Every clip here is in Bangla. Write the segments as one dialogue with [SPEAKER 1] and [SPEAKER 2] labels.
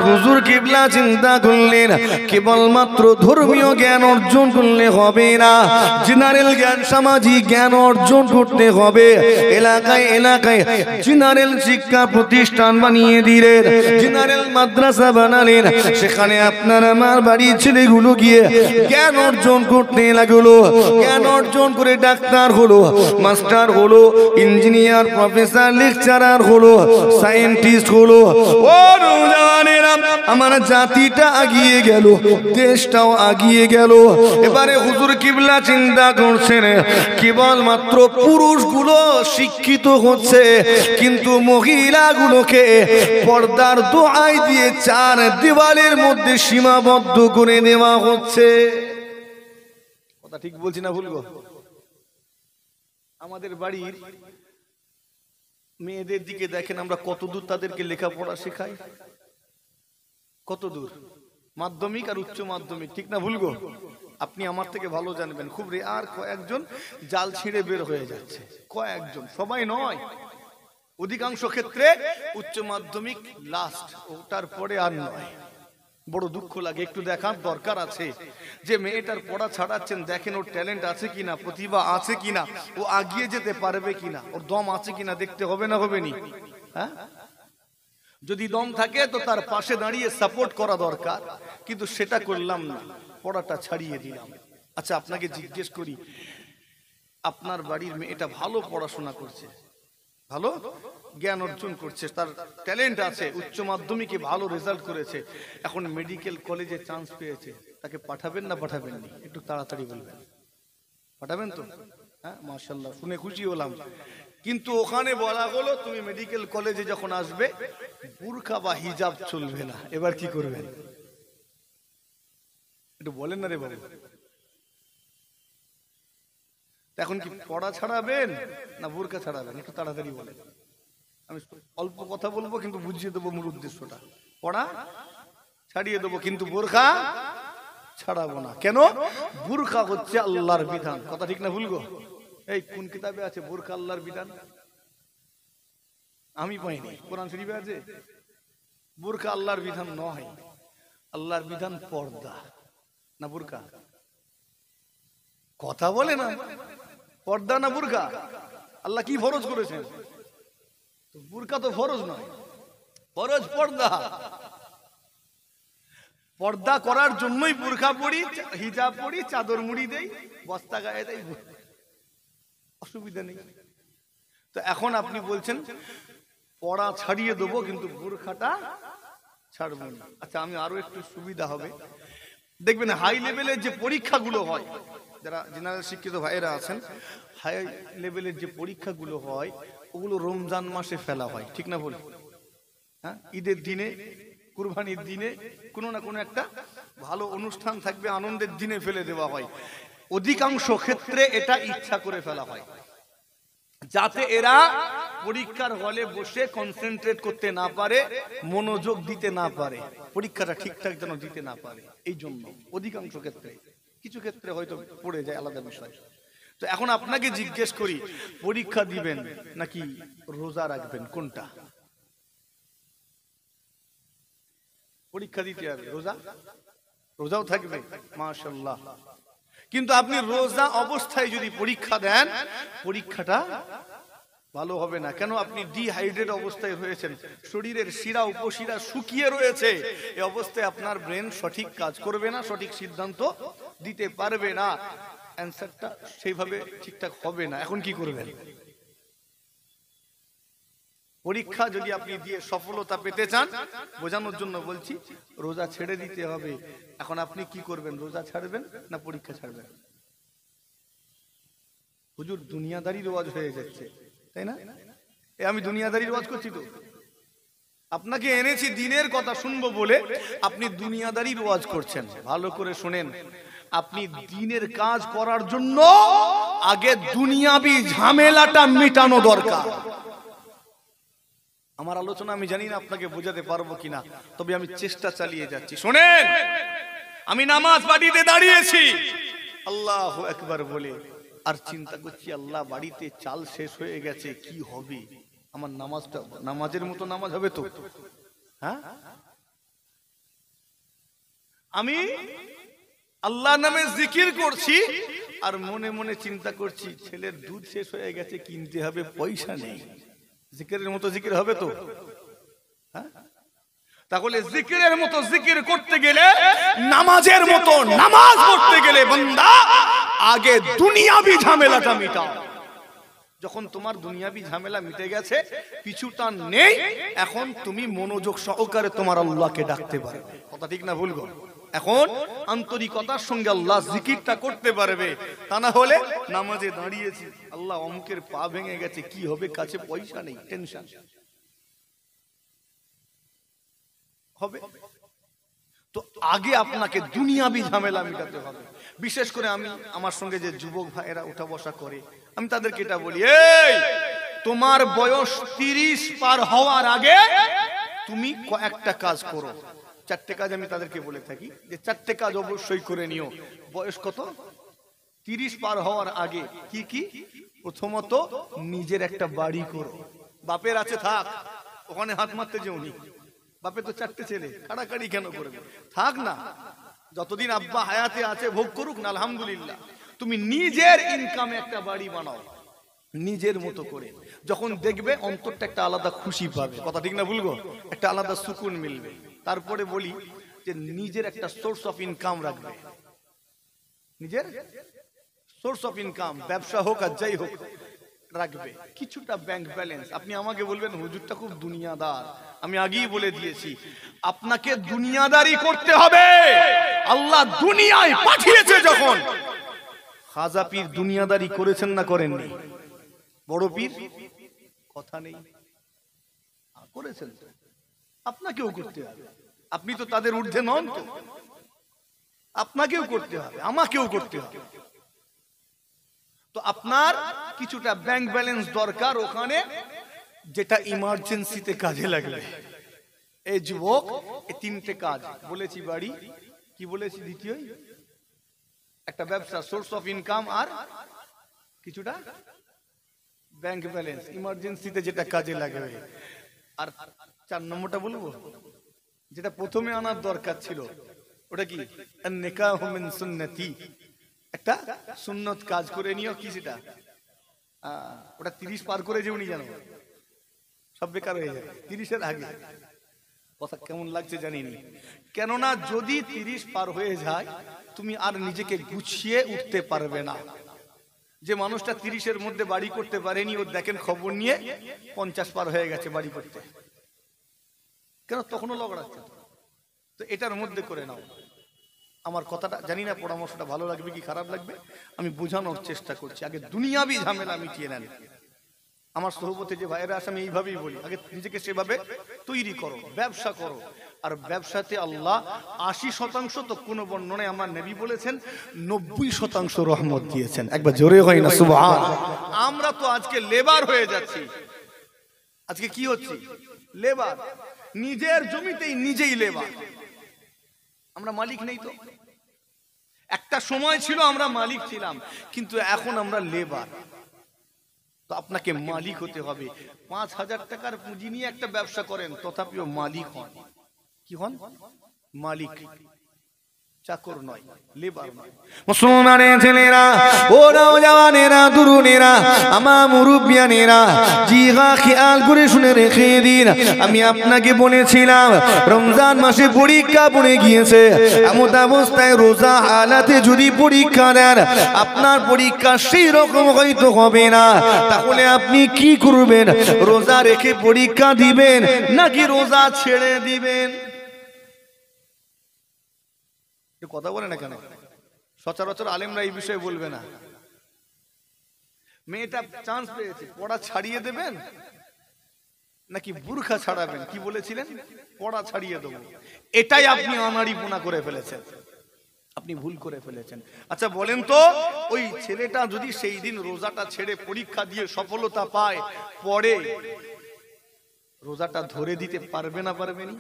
[SPEAKER 1] হুজুর কিবলা চিন্তা করলেন কেবলমাত্র ধর্মীয় জ্ঞান অর্জন করলে হবে না, জেনারেল জ্ঞান সামাজিক জ্ঞান অর্জন করতে হবে। এলাকায় এলাকায় জেনারেল শিক্ষা প্রতিষ্ঠান বানিয়ে দিলেন, জেনারেল মাদ্রাসা বানালেন। সেখানে আপনার আমার বাড়ির ছেলেগুলো গিয়ে জ্ঞান অর্জন করতে লাগলো। জ্ঞান অর্জন করে ডাক্তার হলো, মাস্টার হলো, ইঞ্জিনিয়ার, প্রফেসর, লেকচারার হলো, সায়েন্টিস্ট হলো। ও নওজওয়ানেরা, আমার জাতিটা আগিয়ে গেল, দেশটাও আগিয়ে গেল। এবারে হুজুর কিবলা চিন্তা করছেন কেবলমাত্র পুরুষগুলো শিক্ষিত হচ্ছে, কিন্তু মহিলাগুলোকে পর্দার দোহাই দিয়ে চার দেওয়ালের মধ্যে সীমাবদ্ধ করে দেওয়া হচ্ছে। কথা ঠিক বলছি না ভুল গো? আমাদের বাড়ির মেয়েদের দিকে দেখেন আমরা কতদূর তাদেরকে লেখাপড়া শেখাই, কতদূর মাধ্যমিক আর উচ্চ মাধ্যমিক, ঠিক না ভুল গো? আপনি আমার থেকে ভালো জানবেন, খুব রেয়ার কয়েকজন জাল ছিঁড়ে বের হয়ে যাচ্ছে, কয়েকজন, সবাই নয়। অধিকাংশ ক্ষেত্রে উচ্চ মাধ্যমিক লাস্ট, ওটার পরে আর নয়। বড় দুঃখ লাগে, একটু দেখার দরকার আছে যে মেয়েটার পড়া ছাড়াচ্ছেন, দেখেন ওর ট্যালেন্ট আছে কিনা, প্রতিভা আছে কিনা, ও আগিয়ে যেতে পারবে কিনা, ওর দম আছে কিনা দেখতে হবে না, হবে নি? হ্যাঁ, যদি দম থাকে তো তার পাশে দাঁড়িয়ে সাপোর্ট করা দরকার, কিন্তু সেটা করলাম না, পড়াটা ছাড়িয়ে দিলাম। আচ্ছা, আপনাকে জিজ্ঞেস করি, আপনার বাড়ির মেয়েটা ভালো পড়াশোনা করছে, ভালো জ্ঞান অর্জন করছে, তার ট্যালেন্ট আছে, উচ্চ মাধ্যমিকে ভালো রেজাল্ট করেছে, এখন মেডিকেল কলেজে চান্স পেয়েছে, তাকে পাঠাবেন না পাঠাবেন না? একটু তাড়াতাড়ি বলবেন। পাঠাবেন তো? হ্যাঁ, মাশাআল্লাহ, শুনে খুশি হলাম। কিন্তু ওখানে বলা হলো তুমি মেডিকেল কলেজে যখন আসবে বুরকা বা হিজাব চলবে না, এবার কি করবেন? একটু বলেন না রে বাবু। এখন কি পড়া ছাড়াবেন না বুরকা ছাড়াবেন? একটু তাড়াতাড়ি বলেন। আমি অল্প কথা বলবো কিন্তু বুঝিয়ে দেবো মূল উদ্দেশ্যটা। পড়া ছাড়িয়ে দেবো কিন্তু বোরখা ছাড়াবো না। কেন? বুরখা হচ্ছে আল্লাহর বিধান। কথা ঠিক না ভুল গো? এই কোন কিতাবে আছে বোরখা আল্লাহর বিধান? আমি পাইনি, কোরআন শরীফে আছে? বুরখা আল্লাহর বিধান নয়, আল্লাহর বিধান পর্দা না বুরখা? কথা বলে না, পর্দা না বুরখা? আল্লাহ কি ফরজ করেছেন? বুরকা তো ফরজ নয়, ফরজ পর্দা। পর্দা করার জন্যই বুরখা পড়ি, হিজাব পড়ি, চাদর মুড়ি দেই, বস্তা গায়ে দেই, অসুবিধা নেই। তো এখন আপনি বলছেন পড়া ছাড়িয়ে দেবো কিন্তু বুরখাটা ছাড়বো না। আচ্ছা, আমি আরো একটু সুবিধা হবে, দেখবেন হাই লেভেলের যে পরীক্ষাগুলো হয়, যারা জেনারেল শিক্ষিত ভাইয়েরা আছেন, হাই লেভেলের যে পরীক্ষাগুলো হয় ওগুলো রমজান মাসে ফেলা হয়, ঠিক না বলি? হ্যাঁ, ঈদের দিনে, কুরবানির দিনে, কোনো না কোনো একটা ভালো অনুষ্ঠান থাকবে, আনন্দের দিনে ফেলে দেওয়া হয়। অধিকাংশ ক্ষেত্রে এটা ইচ্ছা করে ফেলা হয়, যাতে এরা পরীক্ষার হলে বসে কনসেন্ট্রেট করতে না পারে, মনোযোগ দিতে না পারে, পরীক্ষাটা ঠিকঠাক যেন দিতে না পারে। এই জন্য অধিকাংশ ক্ষেত্রে, কিছু ক্ষেত্রে হয়তো পড়ে যায়, আলাদা বিষয়। তো এখন আপনাকে জিজ্ঞেস করি, পরীক্ষা দিবেন নাকি রোজা রাখবেন, কোনটা? পরীক্ষা দিতে হবে, রোজা, রোজাও থাকবে, মাশাআল্লাহ। কিন্তু আপনি রোজা অবস্থায় যদি পরীক্ষা দেন, পরীক্ষাটা ভালো হবে না। কেন? আপনি ডিহাইড্রেট অবস্থায় রয়েছেন, শরীরের শিরা উপশিরা শুকিয়ে রয়েছে। এই অবস্থায় আপনার ব্রেন সঠিক কাজ করবে না, সঠিক সিদ্ধান্ত দিতে পারবে না, অ্যান্সারটা সেইভাবে ঠিকঠাক হবে না। এখন কি করবেন? পরীক্ষা যদি আপনি দিয়ে সফলতা পেতে চান, বোঝানোর জন্য বলছি, রোজা ছেড়ে দিতে হবে। এখন আপনি কি করবেন? রোজা ছাড়বেন না পরীক্ষা ছাড়বেন? হুজুর দুনিয়াদারি রোয়াজ হয়ে যাচ্ছে, তাই না? আমি দুনিয়াদারি রোয়াজ করছি তো? আপনাকে এনেছি দিনের কথা শুনবো বলে, আপনি দুনিয়াদারি রোয়াজ করছেন। ভালো করে শুনেন, আপনি দিনের কাজ করার জন্য আগে দুনিয়াবি ঝামেলাটা মিটানো দরকার। আমার আলোচনা আমি জানি না আপনাকে বোঝাতে পারবো কিনা, তবে আমি চেষ্টা চালিয়ে যাচ্ছি। শোনেন, আমি নামাজ বাড়িতে দাঁড়িয়েছি আল্লাহু আকবার বলে, আর চিন্তা করছি আল্লাহ, বাড়িতে চাল শেষ হয়ে গেছে, কি হবে? আমার নামাজটা নামাজের মতো নামাজ হবে তো? হ্যাঁ, আমি আল্লাহ নামে জিকির করছি আর মনে মনে চিন্তা করছি ছেলের দুধ শেষ হয়ে গেছে, কিনতে হবে, পয়সা নেই। জিকিরের মতো জিকির হবে তো? হ্যাঁ, তাহলে জিকিরের মতো জিকির করতে গেলে, নামাজের মতো নামাজ পড়তে গেলে বান্দা আগে দুনিয়াবি ঝামেলাটা মিটাও। যখন তোমার দুনিয়াবি ঝামেলা মিটে গেছে, পিছুটা নেই, এখন তুমি মনোযোগ সহকারে তোমার আল্লাহকে ডাকতে পারবে। কথা ঠিক না ভুল গো? এখন আন্তরিকতার সঙ্গে আল্লাহ জিকিরটা করতে পারবে। তা না হলে নামাজে দাঁড়িয়েছি, আল্লাহ অমুকের পা ভেঙে গেছে, কি হবে, কাছে পয়সা নেই, টেনশন হবে। তো আগে আপনাকে দুনিয়াবি ঝামেলা মিটাতে হবে। বিশেষ করে আমি আমার সঙ্গে যে যুবক ভাইয়েরা উঠা বসা করে, আমি তাদেরকে এটা বলি, এই তোমার বয়স 30 পার হওয়ার আগে তুমি কয়েকটা কাজ করো। 4টে কাজ আমি তাদেরকে বলে থাকি যে 4টে কাজ অবশ্যই করে নিও। বয়স কত? 30 পার হওয়ার আগে। কি কি? প্রথমত নিজের একটা বাড়ি করো। বাপের আছে থাক, ওখানে হাত মারতে যেও নি। বাপে তো 4টে ছেলে, কাড়াকাড়ি কেন করবে? থাক না, যতদিন আব্বা হায়াতে আছে ভোগ করুক না, আলহামদুলিল্লাহ। তুমি নিজের ইনকামে একটা বাড়ি বানাও নিজের মতো করে। যখন দেখবে অন্তরটা একটা আলাদা খুশি পাবে। কথা ঠিক না বলবো? একটা আলাদা সুকুন মিলবে। তারপরে বলি যে নিজের একটা সোর্স অফ ইনকাম রাখবে। নিজের সোর্স অফ ইনকাম, ব্যবসা হোক আর যাই হোক, রাখবে কিছুটা ব্যাংক ব্যালেন্স। আপনি আমাকে বলবেন হুজুরটা খুব দুনিয়াদার। আমি আগেই বলে দিয়েছি, আপনাকে দুনিয়াদারি করতে হবে। আল্লাহ দুনিয়ায় পাঠিয়েছে যখন, খাজা পীর দুনিয়াদারি করেছেন না করেননি? বড় পীর কথা নেই, করেছেন। আপনাকেও করতে হবে। আপনি তো তাদের ঊর্ধ্বে নন, তো আপনাকেও করতে হবে, আমাকেও করতে হবে। তো আপনার কিছুটা ব্যাংক ব্যালেন্স দরকার ওখানে, যেটা ইমার্জেন্সিতে কাজে লাগবে। এই যুবক, এই 3টে কাজ বলেছি। বাড়ি, কি বলেছি? দ্বিতীয় একটা ব্যবসা, সোর্স অফ ইনকাম, আর কিছুটা ব্যাংক ব্যালেন্স, ইমার্জেন্সিতে যেটা কাজে লাগবে। আর 4 নম্বরটা বলবো, যেটা প্রথমে আনার দরকার ছিল, ওটা কি? নিকাহ মিন সুন্নতি, একটা সুন্নত কাজ করে নিও। কি সেটা? ওটা 30 পার করে যেও নি, জানো সব বেকার হয়ে যাবে 30-এর আগে। কথা কেমন লাগছে জানি না, কেননা যদি 30 পার হয়ে যায় তুমি আর নিজেকে গুছিয়ে উঠতে পারবে না। যে মানুষটা 30-এর মধ্যে বাড়ি করতে পারেনি, ওর দেখেন খবর নিয়ে 50 পার হয়ে গেছে বাড়ি করতে। কেন? তখনও লগড়াচ্ছে। তো এটার মধ্যে করে নাও। আমার কথাটা জানি না পরামর্শটা ভালো লাগবে কি খারাপ লাগবে, আমি বোঝানোর চেষ্টা করছি। আগে দুনিয়াবি ঝামেলা মিটিয়ে নেন। আমার সহবতে যে ভাইয়েরা আছে, আমি এইভাবেই বলি, আগে নিজেকে সেভাবে তৈরি করো, ব্যবসা করো। আর ব্যবসাতে আল্লাহ 80%, তো কোন বর্ণনায় আমার নবী বলেছেন 90% রহমত দিয়েছেন। একবার জোরে হয় না সুবহান। আমরা তো আজকে লেবার হয়ে যাচ্ছি। আজকে কি হচ্ছে? লেবার। নিজের জমিতেই নিজেই লেবার। আমরা মালিক নেই তো। একটা সময় ছিল আমরা মালিক ছিলাম, কিন্তু এখন আমরা লেবার। তো আপনাকে মালিক হতে হবে। 5,000 টাকার পুঁজি নিয়ে একটা ব্যবসা করেন, তথাপিও মালিক হন। কি হন? মালিক, চাকর নয়, লেবার নয়।
[SPEAKER 2] মুসলমানের ছেলেরা, ও নওজওয়ানেরা, তরুণেরা, আমার মুরব্বিয়ানেরা, জিহা খেয়াল করে শুনে রেখে দিন। আমি আপনাকে বলেছিলাম রমজান মাসে পরীক্ষা পড়ে গিয়েছে। এমন অবস্থায় রোজা হালাতে যদি পরীক্ষা দেন, আপনার পরীক্ষা সেই রকম হয়তো হবে না। তাহলে আপনি কি করবেন? রোজা রেখে পরীক্ষা দিবেন নাকি রোজা ছেড়ে দিবেন?
[SPEAKER 1] কথা বলে না কেন? সচরাচর আলেমরা এই বিষয়ে বলবে না। মেয়েটা চান্স পেয়েছে, পড়া ছাড়িয়ে দেবেন নাকি বুরখা ছাড়াবেন? কি বলেছিলেন? পড়া ছাড়িয়ে দেবো। এটাই আপনি আনাড়িপনা করে ফেলেছেন, আপনি ভুল করে ফেলেছেন। আচ্ছা বলেন তো, ওই ছেলেটা যদি সেই দিন রোজাটা ছেড়ে পরীক্ষা দিয়ে সফলতা পায়, পরে রোজাটা ধরে দিতে পারবে না পারবে না?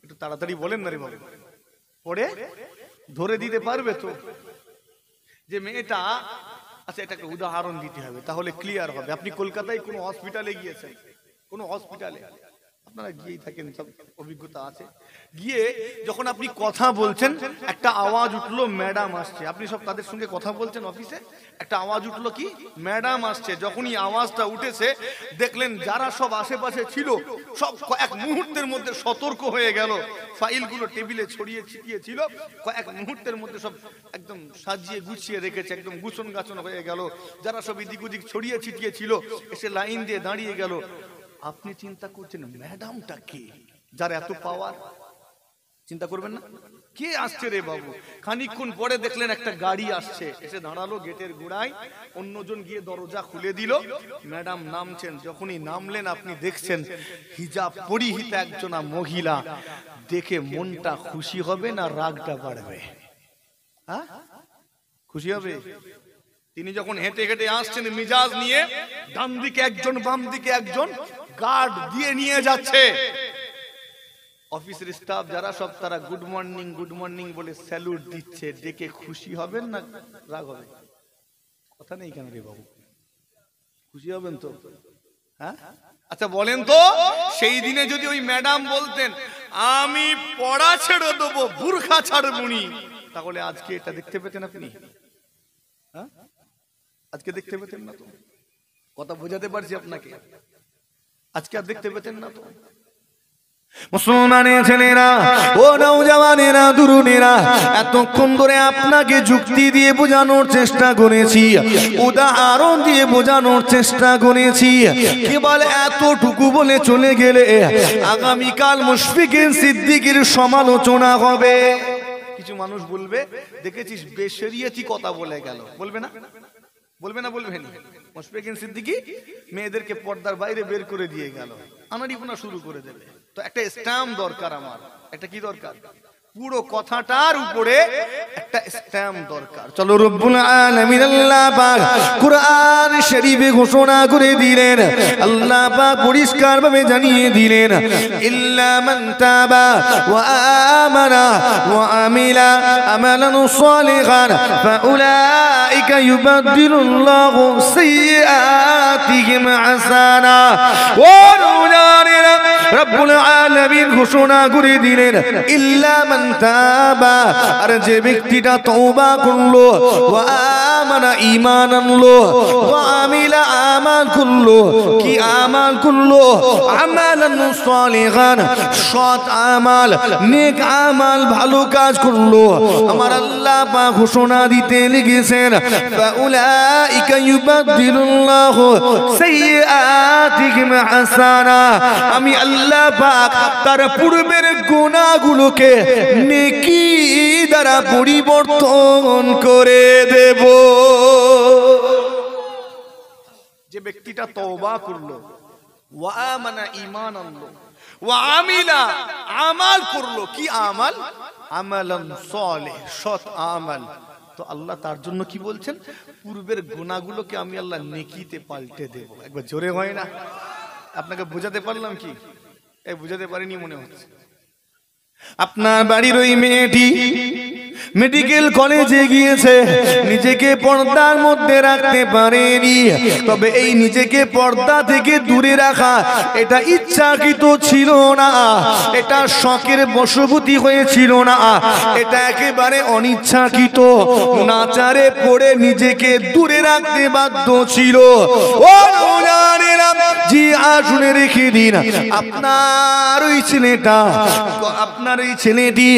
[SPEAKER 1] একটু তাড়াতাড়ি বলেন না রে বাবা। পরে ধরে দিতে পারবে তো? যে মেয়েটা, আচ্ছা এটা একটা উদাহরণ দিতে হবে, তাহলে ক্লিয়ার হবে। আপনি কলকাতায় কোনো হসপিটালে গিয়েছেন, কোনো হসপিটালে আপনারা গিয়েই থাকেন, সব অভিজ্ঞতা আছে। গিয়ে যখন আপনি কথা বলছেন, একটা আওয়াজ উঠলো ম্যাডাম আসছে। আপনি সব তাদের সঙ্গে কথা বলছেন অফিসে, একটা আওয়াজ উঠলো কি ম্যাডাম আসছে। যখনই আওয়াজটা উঠেছে দেখলেন যারা সব আশেপাশে ছিল সব কয়েক মুহূর্তের মধ্যে সতর্ক হয়ে গেল। ফাইলগুলো টেবিলে ছড়িয়ে ছিটিয়ে ছিল, কয়েক মুহূর্তের মধ্যে সব একদম সাজিয়ে গুছিয়ে রেখেছে, একদম গুছন গাছন হয়ে গেল। যারা সব এদিক ওদিক ছড়িয়ে ছিটিয়ে ছিল এসে লাইন দিয়ে দাঁড়িয়ে গেল। আপনি চিন্তা করছেন ম্যাডামটা কে, যার এত পাওয়ার? চিন্তা করবেন না কে আসছে রে বাবু। খানিকক্ষণ পরে দেখলেন একটা গাড়ি আসছে, এসে দাঁড়ালো গেটের গোড়ায়। অন্যজন গিয়ে দরজা খুলে দিল, ম্যাডাম নামছেন। যখনই নামলেন আপনি দেখছেন হিজাব পরিহিতা একজনা মহিলা। দেখে মনটা খুশি হবে না রাগটা বাড়বে? হ্যাঁ, খুশি হবে। তিনি যখন হেঁটে হেঁটে আসছেন মিজাজ নিয়ে, ডান দিকে একজন বাম দিকে একজন গার্ড দিয়ে নিয়ে যাচ্ছে। অফিসের স্টাফ যারা সব তারা গুড মর্নিং বলে স্যালুট দিচ্ছে। দেখে খুশি হবেন না রাগ হবে? কথা নেই কেন রে বাবু, খুশি হবেন তো? হ্যাঁ, আচ্ছা বলেন তো, সেই দিনে যদি ওই ম্যাডাম বলতেন আমি পড়া ছেড়ে দেবো, বুরখা ছাড়বুনি, তাহলে আজকে এটা দেখতে পেতেন আপনি? হ্যাঁ, আজকে দেখতে পেতেন না তো? কথা বোঝাতে পারছি আপনাকে? আজকে আর দেখতে পেতেন না তো?
[SPEAKER 2] মুসলমানের ছেলেরা, ও নওজওয়ানেরা, তরুণেরা, এতক্ষণ ধরে আপনাকে যুক্তি দিয়ে বোঝানোর চেষ্টা করেছি, উদাহরণ দিয়ে বোঝানোর চেষ্টা করেছি। কেবল এতটুকু বলে চলে গেলে আগামীকাল মুশফিকিন সিদ্দিকীর সমালোচনা হবে।
[SPEAKER 1] কিছু মানুষ বলবে দেখেছিস বেশরিয়তি কথা বলে গেল, বলবে না? বলবে না? বলবেন। মুশফিকিন সিদ্দিকী মেয়েদেরকে পর্দার বাইরে বের করে দিয়ে গেল, আনাড়িপনা শুরু করে দেবে। তো একটা স্ট্যাম্প দরকার আমার। একটা কি দরকার? পুরো কথাটার উপরে একটা স্ট্যাম্প দরকার।
[SPEAKER 2] চলো, রব্বুল আলামিন আল্লাহ পাক কুরআন শরীফে ঘোষণা করে দিলেন, আল্লাহ পাক পরিষ্কার ভাবে জানিয়ে দিলেন, ইল্লা মান তাবা ওয়া আমানা ওয়া আমিলা আমালান সালিহান ফাউলাইকা ইউবাদদিলুল্লাহু সাইয়্যাতিহিম হাসানা। ও রুজানেরা, রব্বুল আলামিন ঘোষণা করে দিলেন ইল্লা মান তাবা, আর যে ব্যক্তিটা তওবা করলো, ওয়া আমানা ঈমান আনলো, ওয়া আমিলা আমাল করলো, কি আমাল করলো? আমালান সালিহান, সৎ আমাল, নেক আমাল, ভালো কাজ করলো। আমার আল্লাহ পাক ঘোষণা দিতে লিখেছেন ফাউলাইকা ইউবাদদিলুল্লাহু সাইয়্যাতিহিম হাসানা। আমি আল্লাহ পাক তার পূর্বের গুনাহগুলোকে নেকি দ্বারা পরিবর্তন করে দেব।
[SPEAKER 1] যে ব্যক্তিটা তওবা করলো, ওয়া আমানা ঈমান আনলো, ওয়া আমিলা আমাল করলো, কি আমাল? আমালান সালিহ, সৎ আমাল। তো আল্লাহ তার জন্য কি বলছেন? পূর্বের গুনাহগুলোকে আমি আল্লাহ নেকিতে পাল্টে দেব। একবার জোরে হয় না? আপনাকে বোঝাতে পারলাম কি? এই বোঝাতে পারিনি মনে হচ্ছে।
[SPEAKER 2] আপনার বাড়ির ওই মেয়েটি মেডিকেল কলেজে গিয়েছে, নিজেকে পর্দার মধ্যে রাখতে পারেনি। তবে এই নিজেকে পর্দা থেকে দূরে রাখা এটা ইচ্ছাকৃত ছিল না, এটা শখের বশবর্তী হয়েছিল না, এটা একেবারে অনিচ্ছাকৃত। নাচারে পড়ে নিজেকে দূরে রাখতে বাধ্য ছিল। ও জানেরা, জি শুনে রেখে দিন, আপনার ওই ছেলেটা, আপনার এই ছেলেটি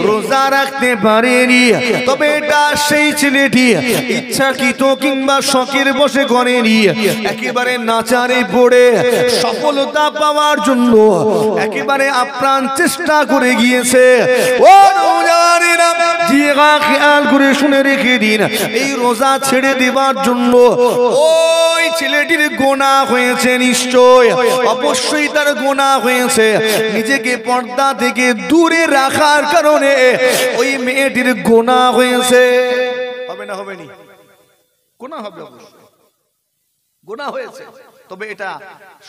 [SPEAKER 2] রোজা রাখতে পারেনি, তবে এটা সেই ছেলেটি ইচ্ছাকৃত কিংবা শখের বশে করেনি। একেবারে নাচারে পড়ে সফলতা পাওয়ার জন্য একেবারে আপ্রাণ চেষ্টা করে গিয়েছে। ও রোজারেরা, জিগা খেয়াল করে শুনে রেখে দিন, এই রোজা ছেড়ে দেওয়ার জন্য ওই ছেলেটির গুনাহ হয়েছে নিশ্চয়, অবশ্যই তার গুনাহ হয়েছে। নিজেকে পর্দা থেকে দূরে রাখার কারণে ওই মেয়েটির গুনাহ হয়েছে।
[SPEAKER 1] হবে না? হবে নি? গুনাহ হবে, অবশ্যই গুনাহ হয়েছে। তবে এটা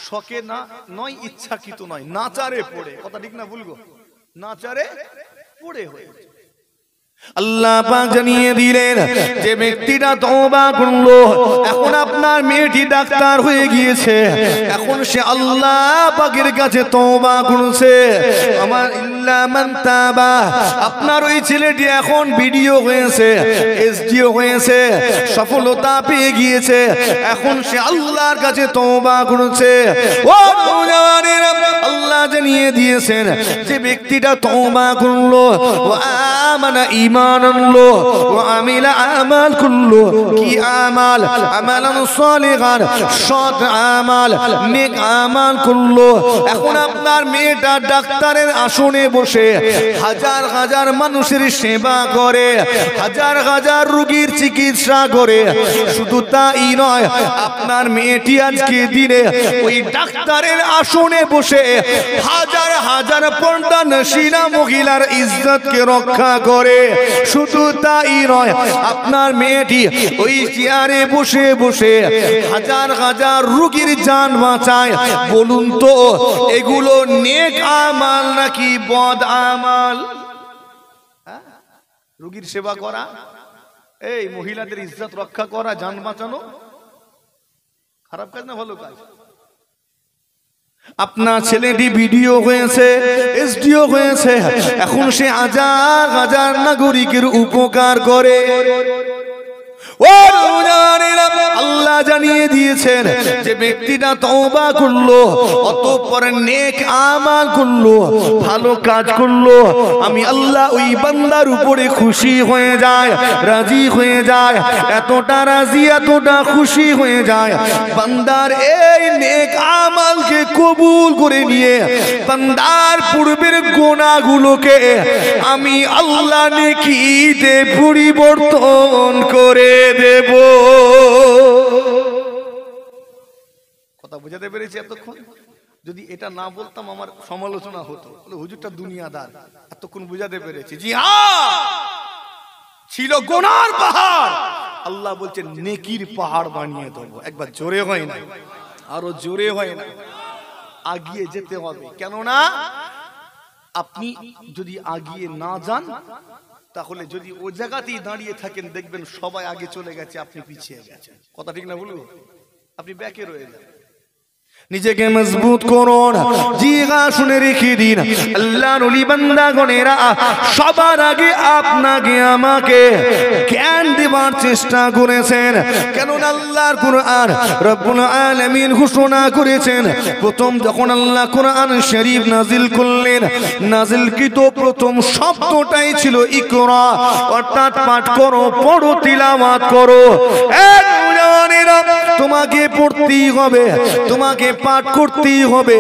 [SPEAKER 1] শখে না নয়, ইচ্ছাকৃত নয়, নাচারে পড়ে। কথা ঠিক না ভুল গো? নাচারে পড়ে হয়েছে।
[SPEAKER 2] আল্লাহ পাক জানিয়ে দিলেন যে ব্যক্তিটা তওবা করলো, এখন আপনার মেয়েটি ডাক্তার হয়ে গিয়েছে, এখন সে আল্লাহ পাকের কাছে তওবা করছে। আমার ইল্লা মান তাবা, আপনার ওই ছেলেটি এখন ভিডিও হয়েছে, এসডিও হয়েছে, সফলতা পেয়ে গিয়েছে, এখন সে আল্লাহর কাছে তওবা করছে। ও নওজওয়ানেরা, আল্লাহ জানিয়ে দিয়েছেন যে ব্যক্তিটা তওবা করলো, ওয়া আমানা ঈমান আনলো, ওয়া আমিলা আমাল করলো, কি আমাল? আমালান সালিহান, সৎ আমাল, নেক আমাল করলো। এখন আপনার মেয়েটা ডাক্তারের আসনে বসে হাজার হাজার মানুষের সেবা করে, হাজার হাজার রোগীর চিকিৎসা করে। শুধু তাই নয়, আপনার মেয়েটি আজকে দিনে ওই ডাক্তারের আসনে বসে হাজার হাজার পর্দা নশীনা মহিলার ইজ্জতকে রক্ষা করে। শুধু তাই নয়, আপনার মেয়েটি ওই চেয়ারে বসে বসে হাজার হাজার রোগীর জান বাঁচায়। বলুন তো, এগুলো নেক আমাল নাকি বদ আমাল?
[SPEAKER 1] রোগীর সেবা করা, এই মহিলাদের ইজ্জত রক্ষা করা, জান বাঁচানো খারাপ কাজ না ভালো কাজ?
[SPEAKER 2] আপনার ছেলেটি ভিডিও হয়েছে, এসডিও হয়েছে, এখন সে হাজার হাজার নাগরিকের উপকার করে। ও নওজওয়ানেরা, আল্লাহ জানিয়ে দিয়েছেন যে ব্যক্তিটা তওবা করলো, অতঃপর নেক আমাল করলো, ভালো কাজ করলো, আমি আল্লাহ ওই বান্দার উপরে খুশি হয়ে যায়, রাজি হয়ে যায়। এতটা রাজি, এতটা খুশি হয়ে যায়, বান্দার এই নেক আমালকে কবুল করে নিয়ে বান্দার পূর্বের গুনাহগুলোকে আমি আল্লাহ নেকিতে পরিবর্তন করে দেব।
[SPEAKER 1] কথা বুঝাতে পেরেছি এতক্ষণ? যদি এটা না বলতাম আমার সমালোচনা হতো, হুজুরটা দুনিয়াদার। এতক্ষণ বুঝাতে পেরেছি। জি হ্যাঁ, ছিল গুনার পাহাড়, আল্লাহ বলছেন নেকির পাহাড় বানিয়ে দেবো। একবার জোরে হয় না, আরো জোরে হয় না, আগিয়ে যেতে হবে। কেননা আপনি যদি আগিয়ে না যান, তাহলে যদি ওই জায়গাতেই দাঁড়িয়ে থাকেন, দেখবেন সবাই আগে চলে গেছে, আপনি পিছিয়ে গেছেন। কথা ঠিক না বলবো? আপনি ব্যাকে রয়ে যান।
[SPEAKER 2] নিজেকে মজবুত করুন। জিগা শুনে রেখে দিন, আল্লাহর ওলি বান্দাগণেরা সবার আগে আপনাকে আমাকে জ্ঞান দেবার চেষ্টা করেছেন। কেননা আল্লাহর কুরআন রব্বুল আলামিন ঘোষণা করেছেন, প্রথম যখন আল্লাহ কুরআন শরীফ নাজিল করলেন, নাজিলকৃত প্রথম শব্দটাই ছিল ইকরা, অর্থাৎ পাঠ করো, পড়ো, তিলাওয়াত করো। তোমাকে পড়তেই হবে, তোমাকে পাঠ করতেই হবে,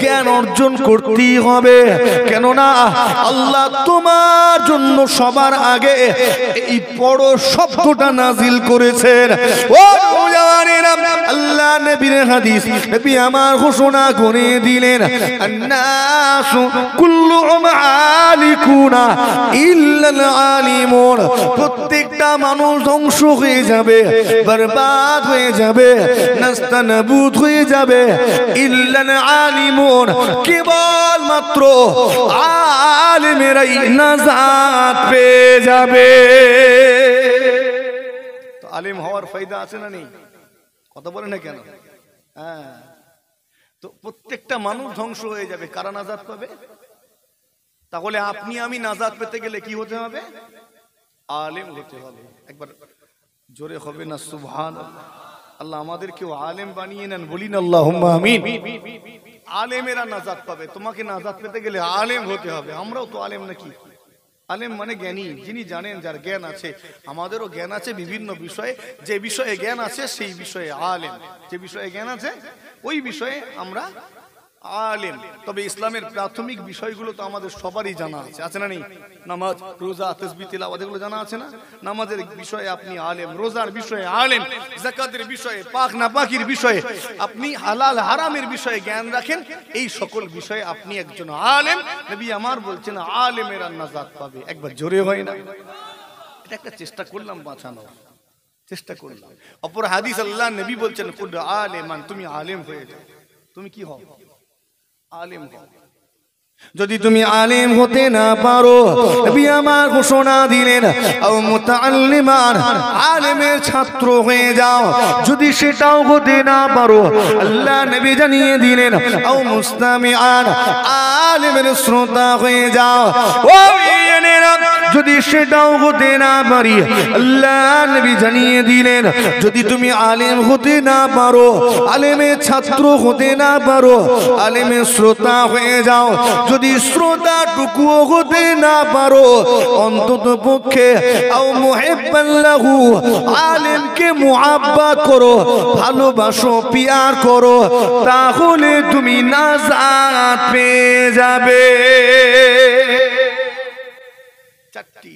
[SPEAKER 2] জ্ঞান অর্জন করতেই হবে। কেননা আল্লাহ তোমার জন্য সবার আগে এই বড় শব্দটা নাজিল করেছেন। ও জানেরা, আল্লাহ নবীর হাদিস, নবী আমার ঘোষণা করে দিলেন, আন্নাসু কুল্লুহুম আলিকুনা ইল্লাল আলিমুন। প্রত্যেকটা মানুষ ধ্বংস হয়ে যাবে, বরবাদ হয়ে যাবে, নাস্তানাবুদ হয়ে যাবে, ইল্লাল আলিমুন, কেবল মাত্র আলেমেরাই নাজাত পেয়ে যাবে।
[SPEAKER 1] তো আলেম হওয়ার ফায়দা আছে না নেই? কথা বলে না কেন? হ্যাঁ, তো প্রত্যেকটা মানুষ ধ্বংস হয়ে যাবে, কারা নাজাত পাবে? তাহলে আপনি আমি নাজাত পেতে গেলে কি হতে হবে? আলেম হতে হবে। একবার জোরে হবে না সুবহানাল্লাহ? আল্লাহ আমাদেরকেও আলেম বানিয়ে নেন, বলি না আল্লাহুম্মা আমিন। আলেমেরা নাজাত পাবে, তোমাকে নাজাত পেতে গেলে আলেম হতে হবে। আমরাও তো আলেম নাকি? আলেম মানে জ্ঞানী, যিনি জানেন, যার জ্ঞান আছে। আমাদেরও জ্ঞান আছে বিভিন্ন বিষয়ে, যে বিষয়ে জ্ঞান আছে সেই বিষয়ে আলেম, যে বিষয়ে জ্ঞান আছে ওই বিষয়ে আমরা আলেম। তবে ইসলামের প্রাথমিক বিষয়গুলো তো আমাদের সবারই জানা আছে, আছে না নেই? নামাজ, রোজা, তাসবিহ, তিলাওয়াত, এগুলো জানা আছে না? নামাজের বিষয়ে আপনি আলেম, রোজার বিষয়ে আলেম, যাকাতের বিষয়ে, পাক না পাকির বিষয়ে, আপনি হালাল হারামের বিষয়ে জ্ঞান রাখেন, এই সকল বিষয়ে আপনি একজন আলেম। নবী আমার বলছেন আলেমেরা নাজাত পাবে। একবার জোরে হয় না? এটা একটা চেষ্টা করলাম বাঁচানোর, চেষ্টা করলাম। অপর হাদিস আল্লাহ নবী বলছেন কুল আলেমান, তুমি আলেম হয়ে যাও। তুমি কি হও? আলেম হও।
[SPEAKER 2] যদি তুমি আলেম হতে না পারো, নবী আমার ঘোষণা দিলেন আও মুতাআল্লিমান, আলেমের ছাত্র হয়ে যাও। যদি সেটাও হতে না পারো, আল্লাহ নবী জানিয়ে দিলেন আও মুস্তামিআন, আলেমের শ্রোতা হয়ে যাও। ও মেয়েরা, যদি সেটাও হতে না পারি, আল্লাহ নবী জানিয়ে দিলেন যদি তুমি আলেম হতে না পারো, আলেমের ছাত্র হতে না পারো, আলেমের শ্রোতা হয়ে যাও। যদি শ্রোতাটুকুও হতে না পারো, অন্তত পক্ষে আও মুহিব্বান লাহু, আলেমকে মুহাব্বত করো, ভালোবাসো, পিয়ার করো, তাহলে তুমি নাজাত পেয়ে যাবে।
[SPEAKER 1] চারটি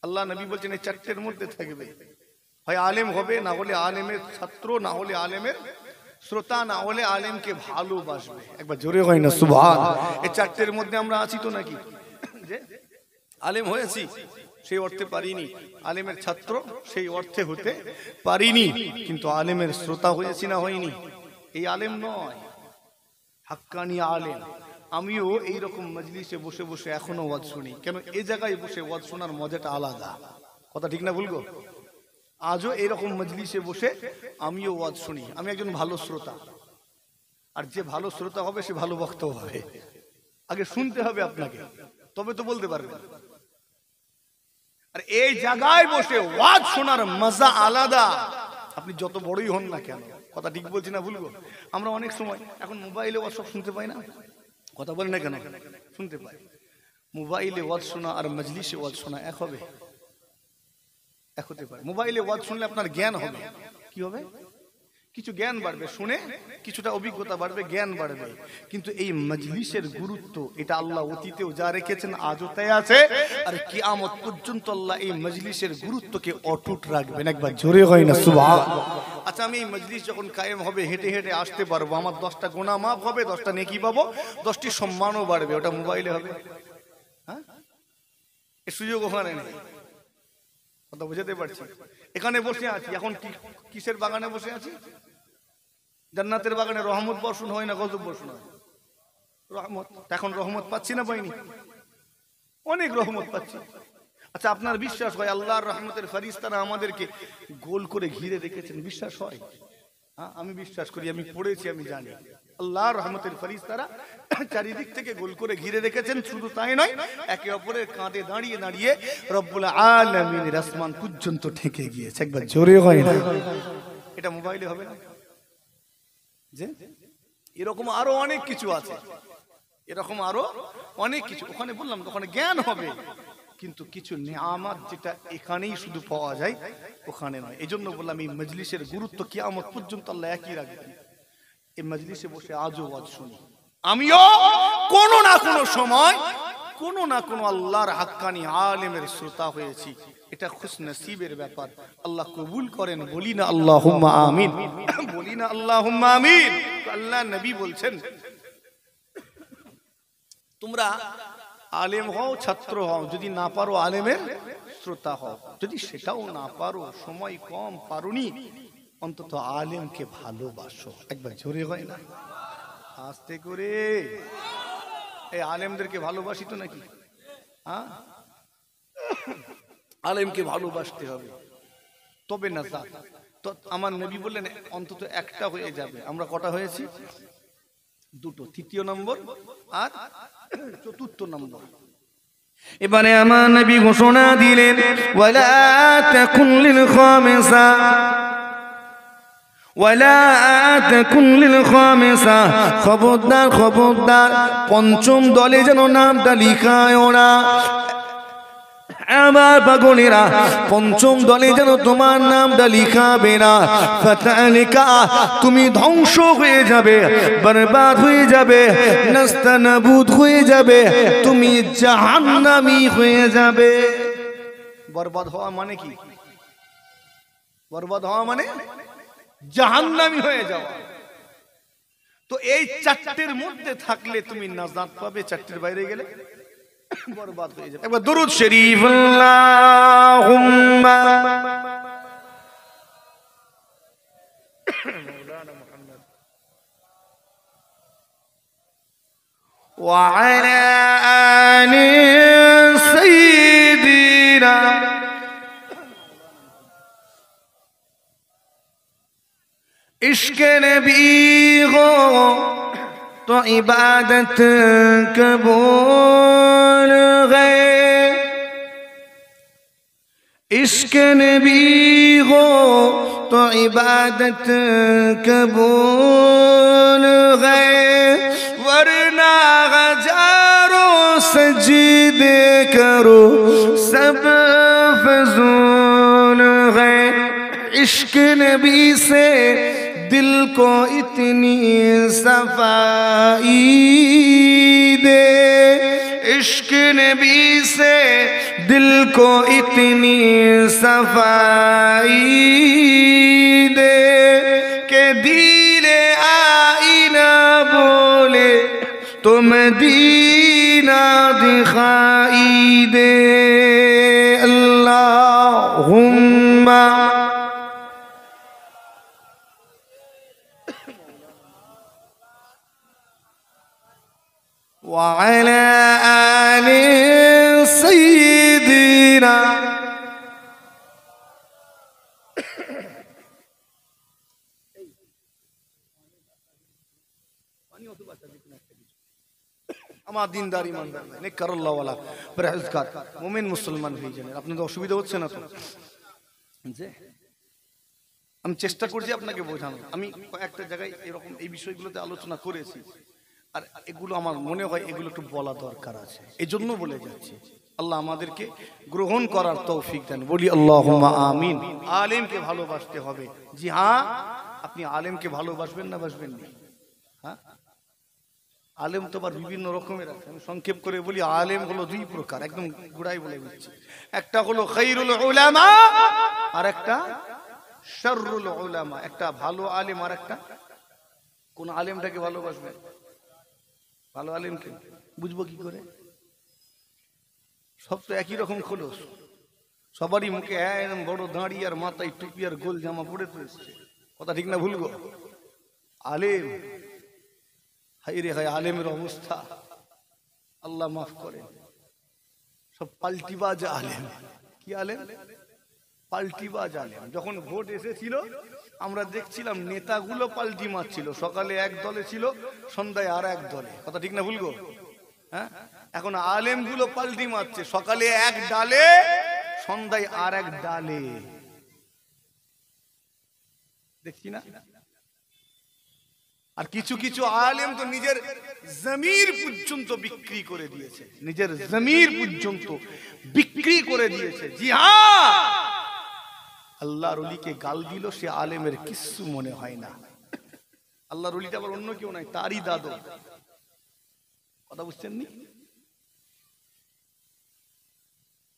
[SPEAKER 1] আল্লাহ নবী বলছেন এই চারটের মধ্যে থাকবে, হয় আলেম হবে, না হলে আলেমের ছাত্র, না হলে আলেমের শ্রোতা, না হলে আলেমকে ভালোবাসবে। একবার জোরে হয় না সুবহান। এই চারটের মধ্যে আমরা আছি তো নাকি? যে আলেম হয়েছি সেই অর্থে পারিনি, আলেমের ছাত্র সেই অর্থে হতে পারিনি, কিন্তু আলেমের শ্রোতা হয়েছি না হয়নি? এই আলেম নয়, হাক্কানি আলেম। আমিও এইরকম মজলিসে বসে বসে এখনো ওয়াজ শুনি। কেন? এই জায়গায় বসে ওয়াজ শোনার মজাটা আলাদা। কথা ঠিক না বলবো? আজও এরকম মজলিসে বসে আমিও ওয়াজ শুনি। আমি একজন ভালো শ্রোতা, আর যে ভালো শ্রোতা হবে সে ভালো বক্তাও হবে। আগে শুনতে হবে আপনাকে, তবে তো বলতে পারবেন। আর এই জায়গায় বসে ওয়াজ শোনার মজা আলাদা, আপনি যত বড়ই হন না কেন। কথা ঠিক বলছি না ভুলবো? আমরা অনেক সময় এখন মোবাইলে ওয়াজ সব শুনতে পাই না, কথা বলেন না কেন? শুনতে পাই। মোবাইলে ওয়াজ শোনা আর মজলিসে ওয়াজ শোনা এক হবে? এক হতে পারে। মোবাইলে ওয়াজ শুনলে আপনার জ্ঞান হবে, কি হবে? কিছু জ্ঞান বাড়বে, শুনে কিছুটা অভিজ্ঞতা বাড়বে, জ্ঞান বাড়বে। কিন্তু এই মজলিসের গুরুত্ব, এটা আল্লাহ অতীতেও যা রেখেছেন আজও তাই আছে, আর কিয়ামত পর্যন্ত আল্লাহ এই মজলিসের গুরুত্বকে অটুট রাখবেন। একবার জোরে হয় না সুবহানাল্লাহ। আচ্ছা, আমি এই মজলিস যখন কায়েম হবে, হেঁটে হেঁটে আসতে পারবো, আমার 10টা গুনাহ মাফ হবে, 10টা নেকি পাবো, 10টি সম্মানও বাড়বে। ওটা মোবাইলে হবে? হ্যাঁ, এই সুযোগ ওখানে নেই। কথা বুঝাতে পারছি? এখানে বসে আছি, এখন কিসের বাগানে বসে আছি? জান্নাতের বাগানে। রহমত বর্ষণ হয় না গজব বর্ষণ হয়? রহমত। এখন রহমত পাচ্ছি না পাইনি? অনেক রহমত পাচ্ছি। আচ্ছা, আপনার বিশ্বাস হয় আল্লাহর রহমতের ফেরেশতারা আমাদেরকে গোল করে ঘিরে রেখেছেন? বিশ্বাস হয়? হ্যাঁ, আমি বিশ্বাস করি, আমি পড়েছি, আমি জানি আল্লাহর রহমতের ফেরেশতারা চারিদিক থেকে গোল করে ঘিরে রেখেছেন। শুধু তাই নয়, একে অপরের কাঁধে দাঁড়িয়ে দাঁড়িয়ে রব্বুল আলামিনের আসমান পর্যন্ত ঠেকে গিয়েছে। একবার জোরে হয় না? এটা মোবাইলে হবে না? যে এরকম আরো অনেক কিছু আছে, এরকম আরো অনেক কিছু। ওখানে বললাম তো, ওখানে জ্ঞান হবে, কিন্তু কিছু নিয়ামত যেটা এখানেই শুধু পাওয়া যায় ওখানে নয়। এই জন্য বললাম এই মজলিসের গুরুত্ব কিয়ামত পর্যন্ত আল্লাহ একই রাখবেন। এই মজলিসে বসে আজও ওয়াজ শুনি, আমিও কোনো না কোনো সময় কোনো না কোনো আল্লাহর হাক্কানি আলেমের শ্রোতা হয়েছি। এটা খুশনসিবের ব্যাপার। আল্লাহ কবুল করেন, বলি না আল্লাহুম্মা আমিন, বলি না আল্লাহুম্মা আমিন। আল্লাহ নবী বলছেন, তোমরা আলেম হও, ছাত্র হও, যদি না পারো আলেমের শ্রোতা হও। যদি সেটাও না পারো, সময় কম, পারোনি, অন্তত আলেমকে ভালোবাসো। একবার জোরে হয় না? আস্তে করে। এই আলেমদেরকে ভালোবাসি তো নাকি? হ্যাঁ, আলেমকে ভালোবাসতে হবে, তবে না তা তো। আমার নবী বললেন অন্তত একটা হয়ে যাবে। আমরা কটা হয়েছি? দুটো, তৃতীয় নম্বর আর চতুর্থ নম্বর।
[SPEAKER 2] এবারে আমার নবী ঘোষণা দিলেন ওয়ালা তাকুন লিল খামিসা, ওয়ালা তাকুন লিল খামিসা, খবরদার খবরদার, পঞ্চম দলে যেন নামটা লিখায় না। আমার পাগলেরা, পঞ্চম দলে যেন তোমার নামটা লিখাবে না। ফাতালিকা, তুমি ধ্বংস হয়ে যাবে, বরবাদ হয়ে যাবে, নাস্তানাবুদ হয়ে যাবে, তুমি জাহান্নামী হয়ে যাবে।
[SPEAKER 1] বরবাদ হওয়া মানে কি? বরবাদ হওয়া মানে জাহান্নামী হয়ে যাওয়া। তো এই চারটের মধ্যে থাকলে তুমি নাজাত পাবে, চারটের বাইরে গেলে বরবাদ হয়ে যাবে। একবার দুরূদ শরীফ, আল্লাহুম্মা মাওলানা মুহাম্মদ
[SPEAKER 2] وعلى آل سيدنا इश्क नबी हो तो इबादत कबूल है इश्क नबी हो तो इबादत कबूल है वरना हजारों सजदे करो सब फजूल है इश्क नबी से दिल को इतनी सफाई दे इश्क नबी से दिल को इतनी सफाई दे के दिले आईना बोले तो मदीना दिखाई दे अल्लाहुम्मा وعلى آل سيدنا আমার দিনদার ইমানদার নেককার আল্লাহওয়ালা পরহেজগার মুমিন মুসলমান হয়ে যান আপনাদের অসুবিধা হচ্ছে না তো যে আমি চেষ্টা করছি আপনাকে বোঝানো আমি কয়েকটা জায়গায় এরকম এই বিষয়গুলোতে আলোচনা করেছি আর এগুলো আমার মনে হয় এগুলো একটু বলা দরকার আছে এজন্য বলে যাচ্ছি আল্লাহ আমাদেরকে গ্রহণ করার তৌফিক দেন বলি আল্লাহুম্মা আমিন আলেমকে ভালোবাসতে হবে জি হ্যাঁ আপনি আলেমকে ভালোবাসবেন না বাসবেন না হ্যাঁ আলেম তো আবার বিভিন্ন রকমের আছে আমি সংক্ষেপ করে বলি আলেম হলো দুই প্রকার একদম গুড়াই বলে দিচ্ছি একটা হলো খায়রুল উলামা আর একটা শাররুল উলামা একটা ভালো আলেম আর একটা কোন আলেমটাকে ভালোবাসবেন ভালো আলেমকে বুঝবো কি করে সব তো একই রকম খোলস সবারই মুখে এরকম বড় দাঁড়ি আর মাথায় টুপি আর গোল জামা পরে তো এসছে কথা ঠিক না ভুলবো আলেম হাই রে হাই আলেমের অবস্থা আল্লাহ মাফ করে সব পাল্টিবাজ আলেম কি আলেম পাল্টিবাজ আলেম যখন ভোট এসেছিল আমরা দেখছিলাম নেতাগুলো পাল্টি মারছিল সকালে এক দলে ছিল সন্ধ্যায় আর এক দলে কথা ঠিক না ভুলবো হ্যাঁ এখন আলেমগুলো পাল্টি মারছে সকালে এক ডালে সন্ধ্যায় আর এক ডালে দেখছি না আর কিছু কিছু আলেম তো নিজের জমির পর্যন্ত বিক্রি করে দিয়েছে নিজের জমির পর্যন্ত বিক্রি করে দিয়েছে জি হ্যাঁ আল্লাহর ওলিকে গাল দিল সে আলেমের কিছু মনে হয় না আল্লাহর ওলিটা আবার অন্য কেউ নাই তারই দাদু কথা বুঝছেন নি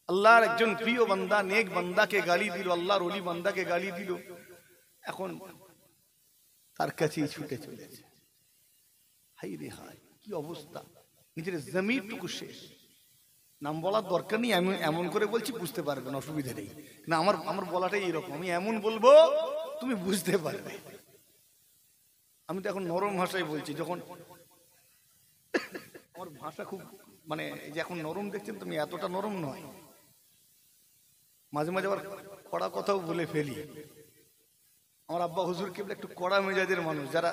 [SPEAKER 2] আল্লাহর একজন প্রিয় বান্দা নেক বান্দাকে গালি দিল আল্লাহর ওলি বান্দাকে গালি দিল এখন তার কাছেই ছুটে চলেছে হাই রে হাই কি অবস্থা নিজের জমিরটুকু শেষ নাম বলার দরকার নেই আমি এমন করে বলছি বুঝতে পারবেন অসুবিধা নেই না আমার বলাটাই এরকম আমি এমন বলবো তুমি বুঝতে পারবে আমি তো এখন নরম ভাষায় বলছি যখন আমার ভাষা খুব মানে এই যে এখন নরম দেখছেন তুমি এতটা নরম নয় মাঝে মাঝে আবার কড়া কথাও বলে ফেলি আমার আব্বা হুজুর কেবল একটু কড়া মেজাজের মানুষ যারা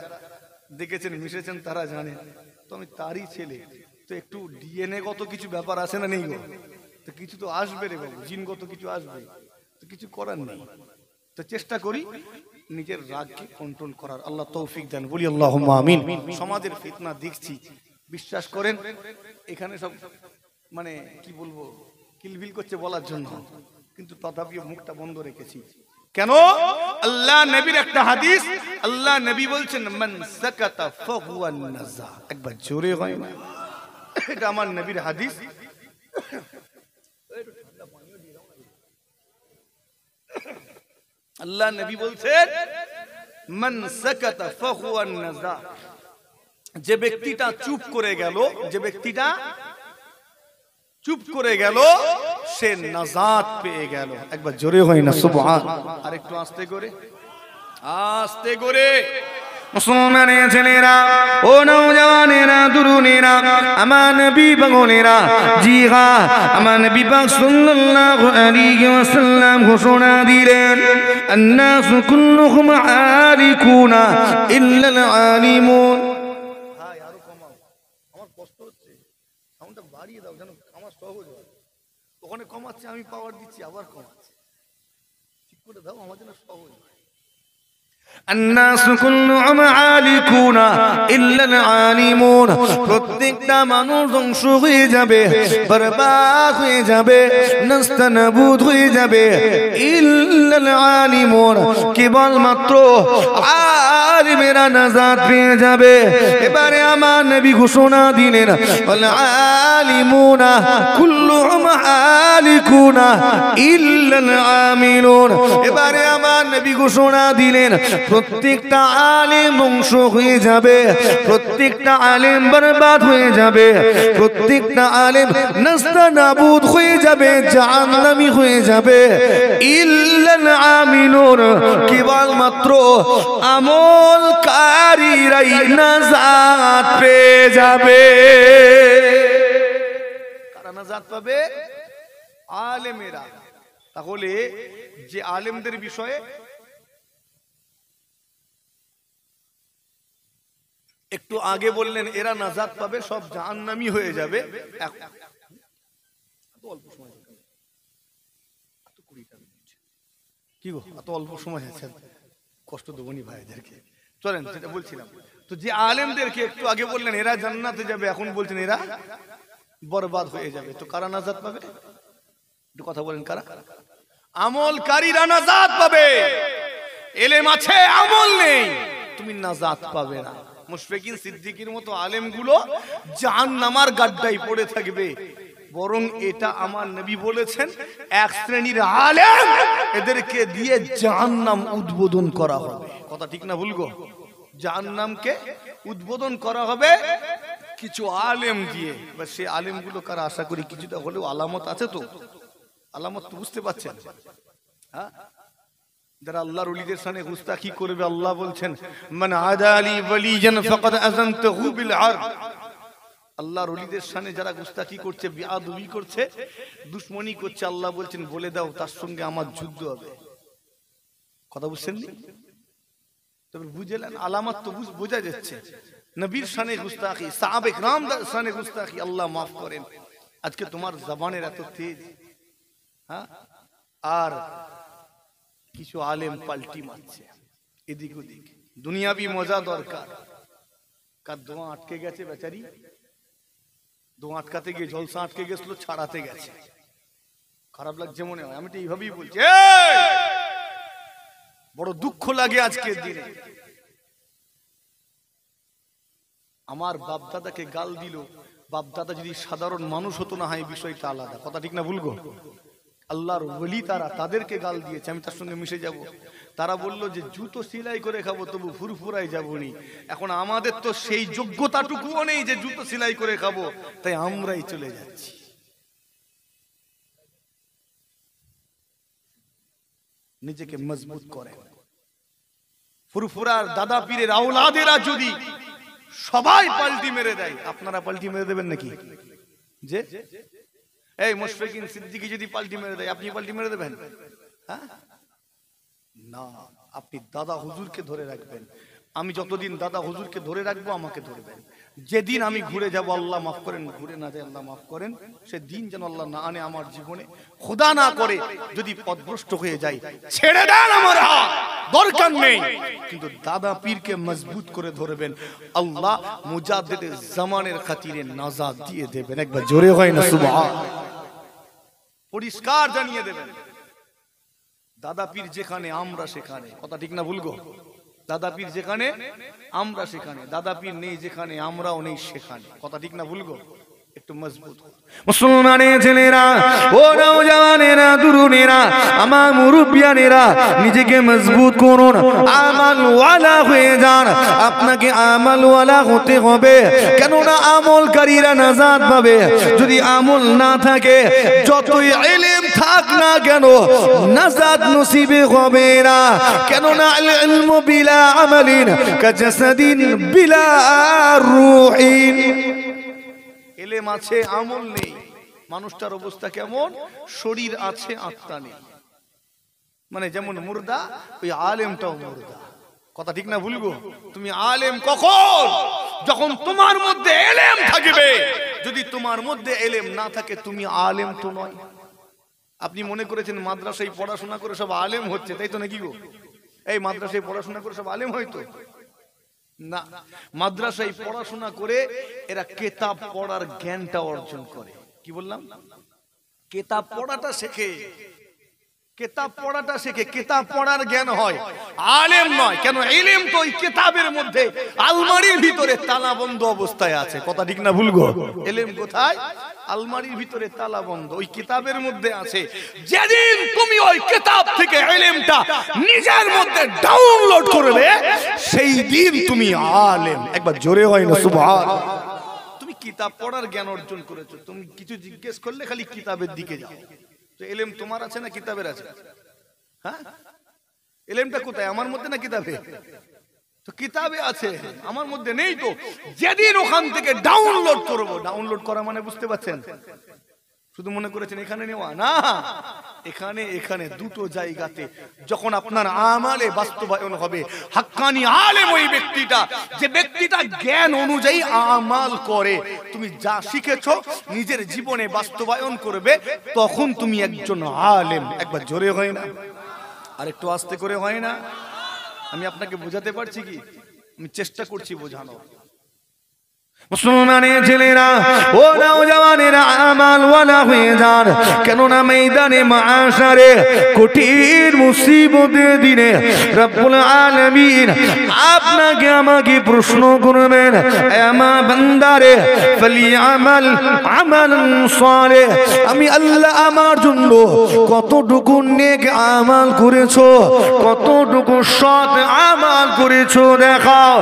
[SPEAKER 2] দেখেছেন মিশেছেন তারা জানেন তো আমি তারই ছেলে তো একটু ডিএনএ গত কিছু ব্যাপার আছে না নেই গো তো কিছু তো আসবে রে বাবু জিনগত কিছু আসবে তো কিছু করার নেই তো চেষ্টা করি নিজের রাগকে কন্ট্রোল করার আল্লাহ তৌফিক দেন বলি আল্লাহুম্মা আমিন সমাজের ফিতনা দেখছি বিশ্বাস করেন এখানে সব মানে কি বলবো কিলবিল করছে বলার জন্য কিন্তু তথাপিও মুখটা বন্ধ রেখেছি কেন আল্লাহ নবীর একটা হাদিস আল্লাহ নবী বলছেন মান সাকাতা ফাহুয়া নাজা একবার জোরে হয় না এটা আমার নবীর হাদিস আল্লাহ নবী বলছেন মান সাকাতা ফাহুয়া নাজা যে ব্যক্তিটা চুপ করে গেল সে নাজাত পেয়ে গেল একবার জোরে হয় না সুবহান আর একটু আস্তে করে মুসলমানের ছেলেরা ও নওজওয়ানেরা তরুণেরা আমার নবী পাগলেরা জি হ্যাঁ আমার নবী পাক সাল্লাল্লাহু আলাইহি ওয়াসাল্লাম ঘোষণা দিলেন الناس كلهم عالكون إلا العالمون
[SPEAKER 1] ভাই আরো কমাও, আমার কষ্ট হচ্ছে, সাউন্ডটা বাড়িয়ে দাও যেন আমার সহজ হয়। ওখানে কমাচ্ছে, আমি পাওয়ার দিচ্ছি, আবার কমাচ্ছে, ঠিক করে দাও আমার জন্য সহজ হয়।
[SPEAKER 2] الناس كلهم عالكون إلا العالمون প্রত্যেকটা মানুষ ধ্বংস হয়ে যাবে, বরবাদ হয়ে যাবে, নাস্তানাবুদ হয়ে যাবে, ইল্লা العالمون কেবলমাত্র আলিমেরা নাজাত পেয়ে যাবে। এবারে আমার নবী ঘোষণা দিলেন ওয়াল আলিমুনা কুল্লুহুম আলিকুনা ইল্লা আমিলুন। এবারে আমার নবী ঘোষণা দিলেন প্রত্যেকটা আলেম ধ্বংস হয়ে যাবে, প্রত্যেকটা আলেম বরবাদ হয়ে যাবে, প্রত্যেকটা আলেম নাস্তানাবুদ হয়ে যাবে, জাহান্নামী হয়ে যাবে, ইল্লাল আমিলুন কেবলমাত্র আমলকারীরাই নাজাত পেয়ে যাবে।
[SPEAKER 1] কারা নাজাত পাবে? আলেমেরা। তাহলে যে আলেমদের বিষয়ে একটু আগে বললেন এরা নাজাত পাবে, সব জাহান্নামী হয়ে যাবে, কি গো এত অল্প সময় আছে, কষ্ট দেবনি ভাইদেরকে, চলেন যেটা বলছিলাম। তো যে আলেমদেরকে একটু আগে বললেন এরা জান্নাতে যাবে, এখন বলছেন এরা বরবাদ হয়ে যাবে। তো কারা নাজাত পাবে? একটু কথা বলেন কারা? আমলকারীরা নাজাত পাবে। এলেম আছে আমল নেই, তুমি নাজাত পাবে না। মুশফিকিন সিদ্দিকীর মতো আলেমগুলো জাহান্নামার গাড্ডায় পড়ে থাকবে। বরং এটা আমার নবী বলেছেন এক শ্রেণীর আলেম এদেরকে দিয়ে জাহান্নাম উদ্বোধন করা হবে। কথা ঠিক না ভুল গো? জাহান্নামকে উদ্বোধন করা হবে কিছু আলেম দিয়ে। এবার সেই আলেমগুলো কারা? আশা করি কিছুটা হলেও আলামত আছে। তো আলামত তো বুঝতে পারছেন? হ্যাঁ, যারা আল্লাহর ওলিদের সামনে গুস্তাখি করবে, আল্লাহ বলছেন মান আদা আলী ওয়ালিয়ান ফাকাদ আযানতুহু বিল হারব। আল্লাহর ওলিদের সামনে যারা গুস্তাখি করছে, বিআদবি করছে, দুশমনি করছে, আল্লাহ বলছেন বলে দাও তার সঙ্গে আমার যুদ্ধ হবে। কথা বুঝছেন নি? তবে বুঝলেন আলামত তো বোঝা যাচ্ছে। নবীর সামনে গুস্তাখি, সাহাবে কিরামদের সামনে গুস্তাখি, আল্লাহ মাফ করেন। আজকে তোমার জবানের এত তেজ, হ্যাঁ, আর কিছু আলেম পাল্টি মারছে এদিক ওদিক, দুনিয়াবি মজা দরকার। কার দোয়া আটকে গেছে বেচারি, দোয়া আটকাতে গিয়ে জলসা আটকে গেছিল, ছাড়াতে গেছে। খারাপ লাগছে মনে হয়, আমি তো এইভাবেই বলছি। বড় দুঃখ লাগে আজকের দিনে। আমার বাপ দাদাকে গাল দিল, বাপ দাদা যদি সাধারণ মানুষ হতো না হয় বিষয়টা আলাদা। কথা ঠিক না ভুলগো? আল্লাহর ওলি তারা, তাদেরকে গাল দিয়েছে, আমি তার সঙ্গে মিশে যাব। তারা বলল যে জুতো সেলাই করে খাবো তবু ফুরফুরাই যাবনি। এখন আমাদের তো সেই যোগ্যতাটুকুও নেই যে জুতো সেলাই করে খাবো, তাই আমরাই চলে যাচ্ছি। নিজেকে মজবুত করেন। ফুরফুরার দাদা পীরের আওলাদেরা যদি সবাই পাল্টি মেরে দেয়, আপনারা পাল্টি মেরে দেবেন নাকি? যে এই মুশফিকিন সিদ্দিকী যদি পাল্টি মেরে দেয়, আপনি পাল্টি মেরে দেবেন? হ্যাঁ না, আপনি দাদা হুজুরকে ধরে রাখবেন। আমি যতদিন দাদা হুজুরকে ধরে রাখবো আমাকে ধরবেন। যেদিন আমি ঘুরে যাব, আল্লাহ মাফ করেন, ঘুরে না যায় আল্লাহ মাফ করেন, সে দিন যেন আল্লাহ না আনে আমার জীবনে। খোদা না করে যদি পথভ্রষ্ট হয়ে যায়, ছেড়ে দেন আমার হাত, দরকার নেই। কিন্তু দাদা পীরকে মজবুত করে ধরবেন, আল্লাহ মুজাদ্দিদে জামানের খাতিরে নাজাত দিয়ে দেবেন। একবার জোরে হয় না সুবহান, পরিষ্কার জানিয়ে দেবেন। দাদা পীর যেখানে আমরা সেখানে। কথা ঠিক না ভুলগো? দাদা পীর যেখানে আমরা সেখানে, দাদা পীর নেই যেখানে আমরাও নেই সেখানে। কথা ঠিক না ভুলগো? একটু মজবুত।
[SPEAKER 2] মুসলমানের ছেলেরা, ও নওজওয়ানেরা, তরুণেরা, আমার মুরব্বিয়ানেরা, নিজেকে মজবুত করুন, আমলওয়ালা হয়ে যান। আপনাকে আমলওয়ালা হতে হবে, কেননা আমলকারীরা নাজাত পাবে। যদি আমল না থাকে, যতই ইলম থাক না কেন, নাজাত নসিবে হবে না। কেননা আল ইলমু বিলা আমালিন কাজাসাদিন বিলা রূহিন।
[SPEAKER 1] এলেম আছে, আমল নেই, মানুষটার অবস্থা কেমন? শরীর আছে, আত্মা নেই। মানে যেমন মুর্দা, ওই আলেমটাও মুর্দা। কথা ঠিক না ভুলবো? তুমি আলেম কখন? যখন তোমার মধ্যে এলেম থাকবে। যদি তোমার মধ্যে এলেম না থাকে, তুমি আলেম তো নয়। আপনি মনে করেছেন মাদ্রাসায় পড়াশোনা করে সব আলেম হচ্ছে, তাই তো নাকি গো? এই মাদ্রাসায় পড়াশোনা করে সব আলেম হয়তো না। মাদ্রাসায় পড়াশোনা করে এরা কিতাব পড়ার জ্ঞানটা অর্জন করে। কি বললাম? কিতাব পড়াটা শেখে, কিতাব পড়াটা শেখে, কিতাব পড়ার জ্ঞান হয়, আলেম নয়। কেন? ইলম তো ওই কিতাবের মধ্যে, আলমারির ভিতরে তালা বন্ধ অবস্থায় আছে। কথা ঠিক না ভুল গো? ইলম কোথায়? আলমারির ভিতরে তালা বন্ধ, ওই কিতাবের মধ্যে আছে। যেদিন তুমি ওই কিতাব থেকে ইলমটা নিজের মধ্যে ডাউনলোড করবে, সেই দিন তুমি আলেম। একবার জোরে হয় না সুবহানাল্লাহ? তুমি কিতাব পড়ার জ্ঞান অর্জন করেছো, তুমি কিছু জিজ্ঞেস করলে খালি কিতাবের দিকে যাও। তো এলেম তোমার আছে না কিতাবের আছে? হ্যাঁ, এলেমটা কোথায়? আমার মধ্যে না কিতাবে? তো কিতাবে আছে, আমার মধ্যে নেই। তো যেদিন ওখান থেকে ডাউনলোড করব, ডাউনলোড করা মানে বুঝতে পারছেন? শুধু মনে করেছেন এখানে নেওয়া না, এখানে এখানে দুটো জায়গাতে যখন আপনার আমালে বাস্তবায়ন হবে, হাক্কানি আলেম ওই ব্যক্তিটা, যে ব্যক্তিটা জ্ঞান অনুযায়ী আমাল করে। তুমি যা শিখেছো নিজের জীবনে বাস্তবায়ন করবে, তখন তুমি একজন আলেম। একবার জোরে হয় না? আর একটু আস্তে করে হয় না? আমি আপনাকে বোঝাতে পারছি কি? আমি চেষ্টা করছি বোঝানো।
[SPEAKER 2] মুসলমানের ছেলেরা, ও নওজওয়ানেরা, আমলওয়ালা হয়ে যান। কেননা ময়দানে মাশারে কঠিন মুসিবতের দিনে রব্বুল আলামিন আপনাকে আমাকে প্রশ্ন করবেন, আমার বান্দারে ফালিয়ামাল আমালান সালিহ। আমি আল্লাহ আমার জন্য কতটুকু নেক আমল করেছো, কতটুকু সৎ আমল করেছো দেখাও।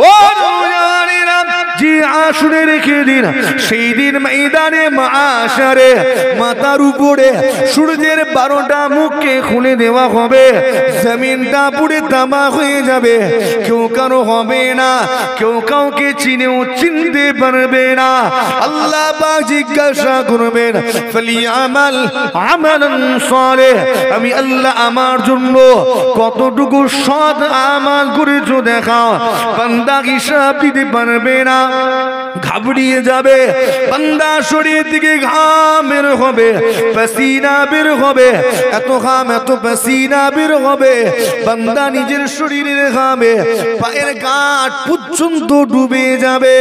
[SPEAKER 2] ও নওজওয়ানেরা, জি আসলে রেখে দিন, সেই দিন ময়দানে মাশারে মাথার উপরে সূর্যের 12টা মুখকে খুলে দেওয়া হবে, জমিনটা পুড়ে তামা হয়ে যাবে, কেউ কারো হবে না, কেউ কাউকে চিনেও চিনতে পারবে না। আল্লাহ পাক জিজ্ঞাসা করবেন, ফালিয়ামাল আমালান সালিহ। আমি আল্লাহ আমার জন্য কতটুকু সৎ আমল করেছো দেখাও। বান্দা হিসাব দিতে পারবে না, ঘাবড়িয়ে যাবে। বান্দা শরীর থেকে ঘাম বের হবে, পসিনা বের হবে, এত ঘাম এত পসিনা বের হবে, বান্দা নিজের শরীরের ঘামে পায়ের গাঁট পর্যন্ত ডুবে যাবে,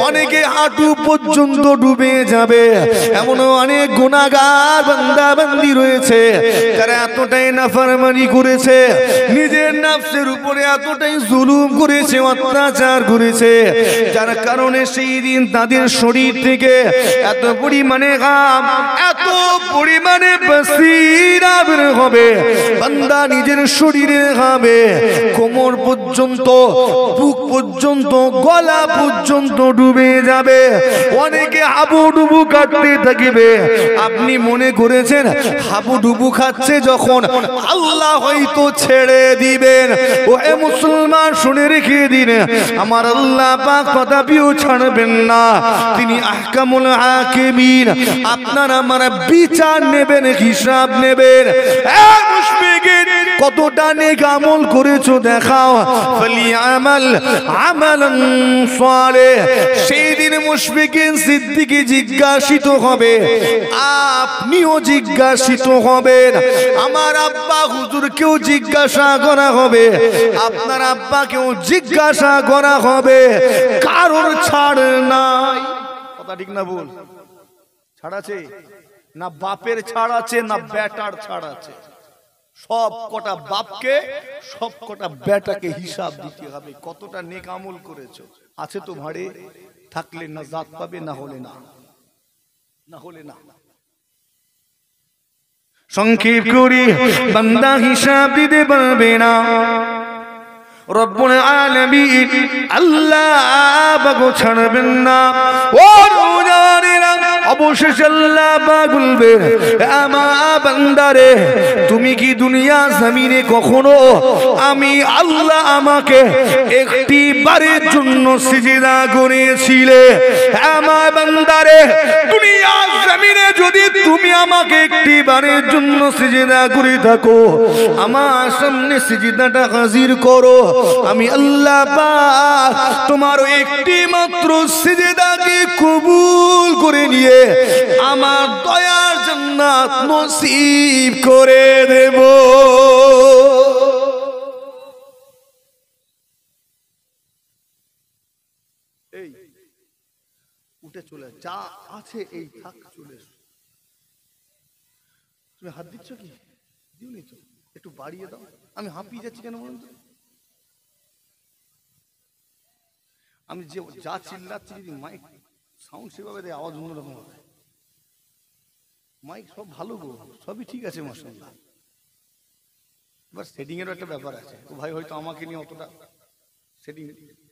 [SPEAKER 2] অনেকে হাঁটু পর্যন্ত ডুবে যাবে। এমন অনেক গুনাহগার বান্দা বান্দি রয়েছে যারা এতটাই নাফরমানি করেছে, নিজের নফসের উপরে এতটাই জুলুম করেছে, অত্যাচার করেছে, যার কারণে সেই দিন তাদের শরীর থেকে এত পরিমাণে ঘাম, এত পরিমাণে পসিনা বের হবে, বান্দা নিজের শরীরে ঘামে কোমর পর্যন্ত, বুক পর্যন্ত, গলা পর্যন্ত ডুবে যাবে। অনেকে হাবুডুবু কাটতে থাকবে। আপনি মনে করেছেন হাবুডুবু খাচ্ছে যখন, আল্লাহ হয়তো ছেড়ে দিবেন। ও এ মুসলমান, শুনে রেখে দিন, আমার আল্লাহ পাক কদাপিও ছাড়বেন না। তিনি আহকামুল হাকিমিন, আপনার আমার বিচার নেবেন, হিসাব নেবেন। এ মুশফিকিন, কতটা নেক আমল করেছো দেখাও। ফালিয়ামাল আমালান সালিহ। সেই দিন মুশফিকিন সিদ্দিকী জিজ্ঞাসিত হবে, আপনিও জিজ্ঞাসিত হবেন, আমার আব্বা হুজুরকেও জিজ্ঞাসা করা হবে, আপনার আব্বাকেও জিজ্ঞাসা করা হবে। কারোর ছাড় নাই।
[SPEAKER 1] কথা ঠিক না ভুল? ছাড় আছে না? বাপের ছাড় আছে না বেটার ছাড় আছে? সব কটা বাপকে, সব কটা বেটাকে হিসাব দিতে হবে, কতটা নেক আমল করেছো। আছে তো ভাড়ে, থাকলে না জাত পাবে, না হলে না। না হলে না।
[SPEAKER 2] সংক্ষেপ করি, বান্দা হিসাব দিতে পারবে না। রব্বুল আলামিন আল্লাহ বাগো ছাড়বেন না। ও নওজওয়ানেরা, অবশেষে আল্লাহ পাক বলবেন, আমার বান্দারে তুমি কি দুনিয়া জমিনে কখনো আমি আল্লাহ আমাকে একটি বারের জন্য সিজদা করেছিলে? আমার বান্দারে দুনিয়া জমিনে যদি তুমি আমাকে একটি বারের জন্য সিজদা করে থাকো, আমার সামনে সিজদাটা হাজির করো, আমি আল্লাহ পাক তোমার একটি মাত্র সিজদাকে কবুল করে নিয়ে আমার দয়ার জান্নাত নসিব করে দেব।
[SPEAKER 1] এই উঠে চলে যা আছে এই থাক, চলে এসো। তুমি হাত দিচ্ছ কি? দিওনি তো, একটু বাড়িয়ে দাও। আমি হাঁপিয়ে যাচ্ছি কেন বলুন তো? আমি যে যা চিল্লাচ্ছি, যদি মাইক সাউন্ড সেভাবে দেয়, আওয়াজ অন্যরকম হবে। মাইক সব ভালো গো, সবই ঠিক আছে মাশাআল্লাহ, এবার সেটিং এরও একটা ব্যাপার আছে। ও ভাই হয়তো আমাকে নিয়ে অতটা সেটিং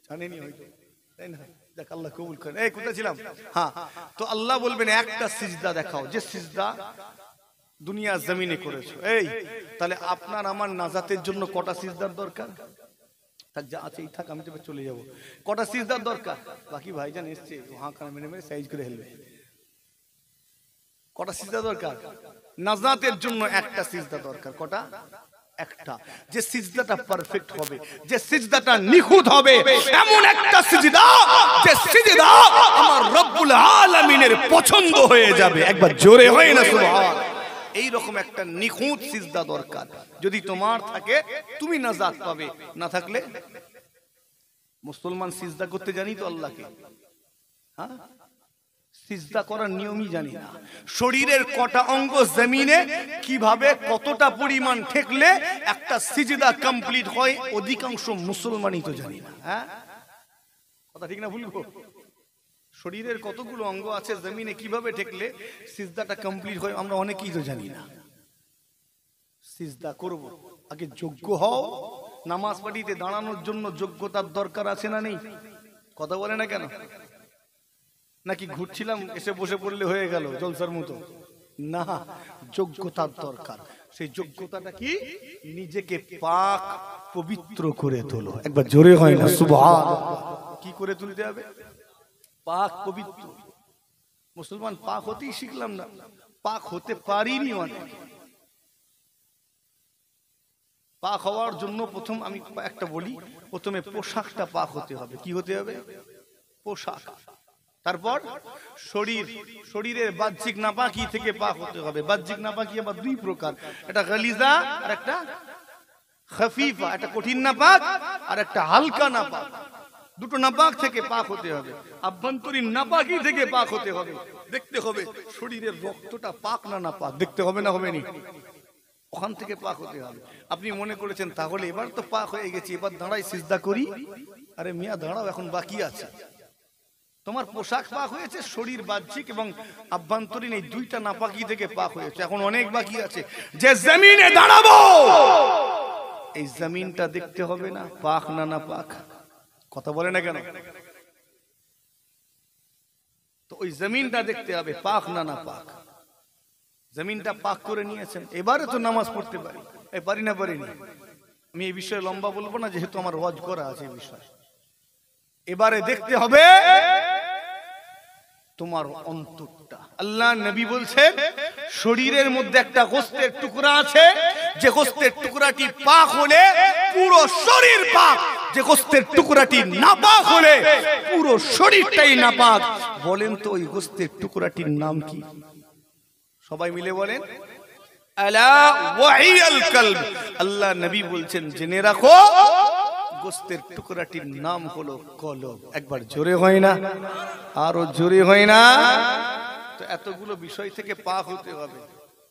[SPEAKER 1] জানেনি হয়তো, তাই না? দেখ আল্লাহ কবুল করেন। এই কোথায় ছিলাম? হ্যাঁ, তো আল্লাহ বলবেন একটা সিজদা দেখাও, যে সিজদা দুনিয়া জমিনে করেছো। এই তাহলে আপনার আমার নাজাতের জন্য কটা সিজদার দরকার? থাক, যা আছে এই থাক, আমি তো চলে যাবো। কটা সিজদার দরকার? বাকি ভাইজান এসছে, হাঁ কান মেরে মেরে সাইজ করে হেলবে। কটা সিজদা দরকার? নাজাতের জন্য একটা সিজদা দরকার। কটা? একটা। যে সিজদাটা পারফেক্ট হবে, যে সিজদাটা নিখুঁত হবে, এমন একটা সিজদা যে সিজদা আমার রব্বুল আলামিনের পছন্দ হয়ে যাবে। একবার জোরে হয় না সুবহান। এই রকম একটা নিখুঁত সিজদা দরকার। যদি তোমার থাকে তুমি নাজাত পাবে, না থাকলে মুসলমান সিজদা করতে জানি তো আল্লাহকে, হ্যাঁ, সিজদা করার নিয়মই জানি না। শরীরের কটা অঙ্গ জমিনে কিভাবে কতটা পরিমাণ ঠেকলে একটা সিজদা কমপ্লিট হয়, অধিকাংশ মুসলমানই তো জানি না। হ্যাঁ, কথা ঠিক না ভুল গো? শরীরের কতগুলো অঙ্গ আছে জমিনে কিভাবে ঠেকলে সিজদাটা কমপ্লিট হয়, আমরা অনেকেই তো জানি না। সিজদা করব, আগে যোগ্য হও। নামাজ পড়িতে দাঁড়ানোর জন্য যোগ্যতার দরকার আছে না নেই? কথা বলে না কেন? নাকি ঘুরছিলাম এসে বসে পড়লে হয়ে গেল জলসার মতো? না, যোগ্যতার দরকার। সেই যোগ্যতাটা কি? নিজেকে পাক পবিত্র করে তোলো। একবার জোরে হয় না সুবহানাল্লাহ। কি করে তুলতে হবে? পাক পবিত্র। মুসলমান পাক হতেই শিখলাম না, পাক হতে পারিনি অনেক। পাক হওয়ার জন্য প্রথম আমি একটা বলি, প্রথমে পোশাকটা পাক হতে হবে। কি হতে হবে? পোশাক। তারপর শরীর, শরীরের বাহ্যিক নাপাকি থেকে পাক হতে হবে। বাহ্যিক নাপাকি আবার দুই প্রকার, একটা গালিজা আর একটা খাফিফা। একটা কঠিন নাপাক আর একটা হালকা নাপাক। দুটো নাপাক থেকে পাক হতে হবে। আভ্যন্তরীণ নাপাকি থেকে পাক হতে হবে। দেখতে হবে শরীরের রক্তটা পাক না নাপাক, দেখতে হবে না হবে নি? ওখান থেকে পাক হতে হবে। আপনি মনে করেছেন তাহলে এবার তো পাক হয়ে গেছি, এবার দাঁড়াই সিজদা করি। আরে মিয়া দাঁড়াও, এখন বাকি আছে। তোমার পোশাক পাক হয়েছে, শরীর বাহ্যিক এবং আভ্যন্তরীণ এই দুইটা নাপাকি থেকে পাক হয়েছে, এখন অনেক বাকি আছে। যে জমিনে দাঁড়াবো এই জমিনটা দেখতে হবে না পাক না নাপাক? কথা বলে না কেন? তো ওই জমিনটা দেখতে হবে পাক না নাপাক। জমিনটা পাক করে নিয়েছেন, এবারে তো নামাজ পড়তে পারি। এই পারি না পারিনি? আমি এই বিষয়ে লম্বা বলবো না, যেহেতু আমার ওয়াজ করা আছে এই বিষয়ে। এবারে দেখতে হবে তোমার অন্তরটা। আল্লাহ নবী বলছেন শরীরের মধ্যে একটা গোশতের টুকরা আছে, যে গোশতের টুকরাটি পাক হলে পুরো শরীর পাক, যে গোশতের টুকরাটি নাপাক হলে পুরো শরীরটাই নাপাক। বলেন তো ওই গোশতের টুকরাটির নাম কি? সবাই মিলে বলেন, আলা ওয়াহিয়াল কলব। আল্লাহ নবী বলছেন জেনে রাখো গোশতের টুকরাটির নাম হলো কলব। একবার জোরে হয় না? আরো জোরে হয় না? তো এতগুলো বিষয় থেকে পাক হতে হবে।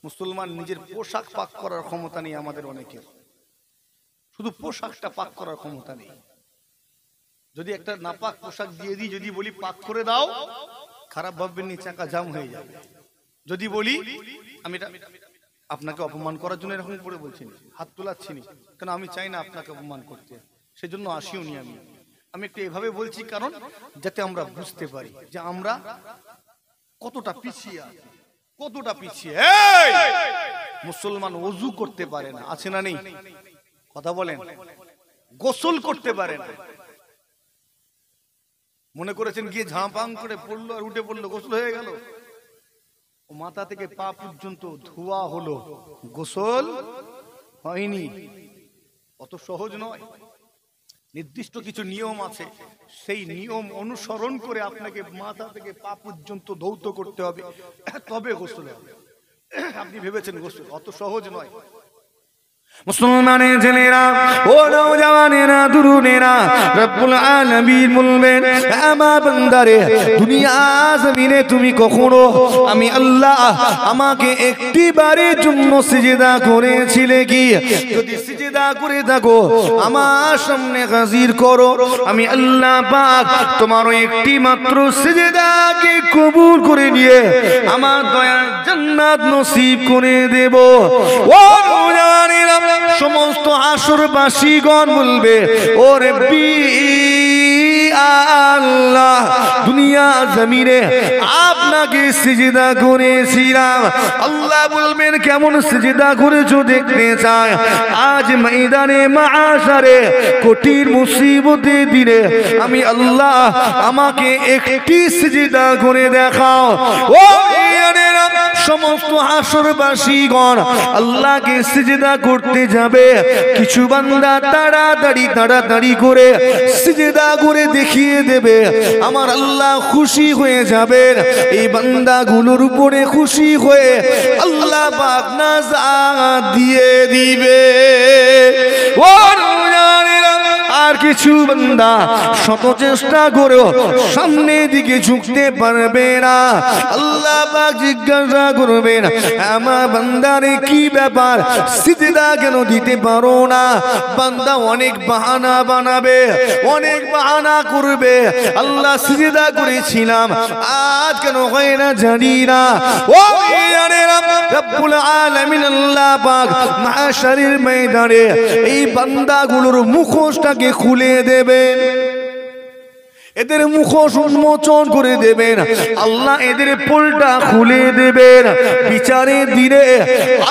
[SPEAKER 1] মুসলমান নিজের পোশাক পাক করার ক্ষমতা নেই আমাদের অনেকের, শুধু পোশাকটা পাক করার ক্ষমতা নেই। যদি একটা নাপাক পোশাক দিয়ে দিই, যদি বলি পাক করে দাও, খারাপ ভাববেন নি, চাকা জাম হয়ে যাবে। যদি বলি আমি এটা আপনাকে অপমান করার জন্য এরকম করে বলছি না, হাত তোলাচ্ছি না, কারণ আমি চাই না আপনাকে অপমান করতে, সেজন্য আসিও নি। আমি একটু এভাবে বলছি কারণ যাতে আমরা বুঝতে পারি যে আমরা কতটা পিছিয়ে আছি, কতটা পিছিয়ে। মুসলমান ওযু করতে পারে না, আছে না নেই? কথা বলেন। গোসল করতে পারে না। মনে করেছেন গিয়ে ঝাঁপাং করে পড়লো আর উঠে পড়লো, গোসল হয়ে গেল? ও মাথা থেকে পা পর্যন্ত ধোয়া হলো, গোসল হয়নি। অত সহজ নয়। নির্দিষ্ট কিছু নিয়ম আছে, সেই নিয়ম অনুসরণ করে আপনাকে মাথা থেকে পা পর্যন্ত ধৌত করতে হবে, তবে গোসল হবে। আপনি ভেবেছেন গোসল, অত সহজ নয়।
[SPEAKER 2] মুসলমানের ছেলেরা, ও নওজওয়ানেরা, তরুণেরা, রব্বুল আলামিন বলবেন, আমার বান্দারে, দুনিয়া জমিনে তুমি কখনো আমি আল্লাহ আমাকে একটি বারের জন্য সিজদা করেছিলে কি? যদি সিজদা করে থাকো আমার সামনে হাজির করো, আমি আল্লাহ পাক তোমার একটি মাত্র সিজদাকে কবুল করে নিয়ে আমার দয়ার জান্নাত নসিব করে দেব। ও নওজওয়ানেরা, সমস্ত হাসরবাসীগণ বলবে, ও রব্বি আল্লাহ, দুনিয়া জমিনে আপনাকে সিজদা করেছিলাম। আল্লাহ বলবেন, কেমন সিজদা করেছো দেখতে চাই? আজ ময়দানে মাশারে কঠিন মুসিবতের দিনে আমি আল্লাহ আমাকে একটি সিজদা করে দেখাও। ও সমস্ত হাসরবাসীগণ আল্লাহকে সিজদা করতে যাবে। কিছু বান্দা তাড়াতাড়ি করে সিজদা করে দেখিয়ে দেবে, আমার আল্লাহ খুশি হয়ে যাবেন। এই বান্দাগুলোর উপরে খুশি হয়ে আল্লাহ পাক নাজাত দিয়ে দিবে। ও আর কিছু বান্দা শত চেষ্টা করেও সামনের দিকে ঝুঁকতে পারবে না। আল্লাহ পাক জিজ্ঞাসা করবেন, আমার বান্দারে কি ব্যাপার, সিজদা কেন দিতে পারো না? বান্দা অনেক বাহানা বানাবে, অনেক বাহানা করবে, আল্লাহ সিজদা করেছিলাম আজ কেন হয় না জানি না। ও রব্বুল আলামিন আল্লাহ পাক মাশারের ময়দানে এই বান্দাগুলোর মুখোশটাকে খুলে দেবেন, এদের মুখোশ উন্মোচন করে দেবেন। আল্লাহ এদের পোলটা খুলে দেবেন। বিচারের দিনে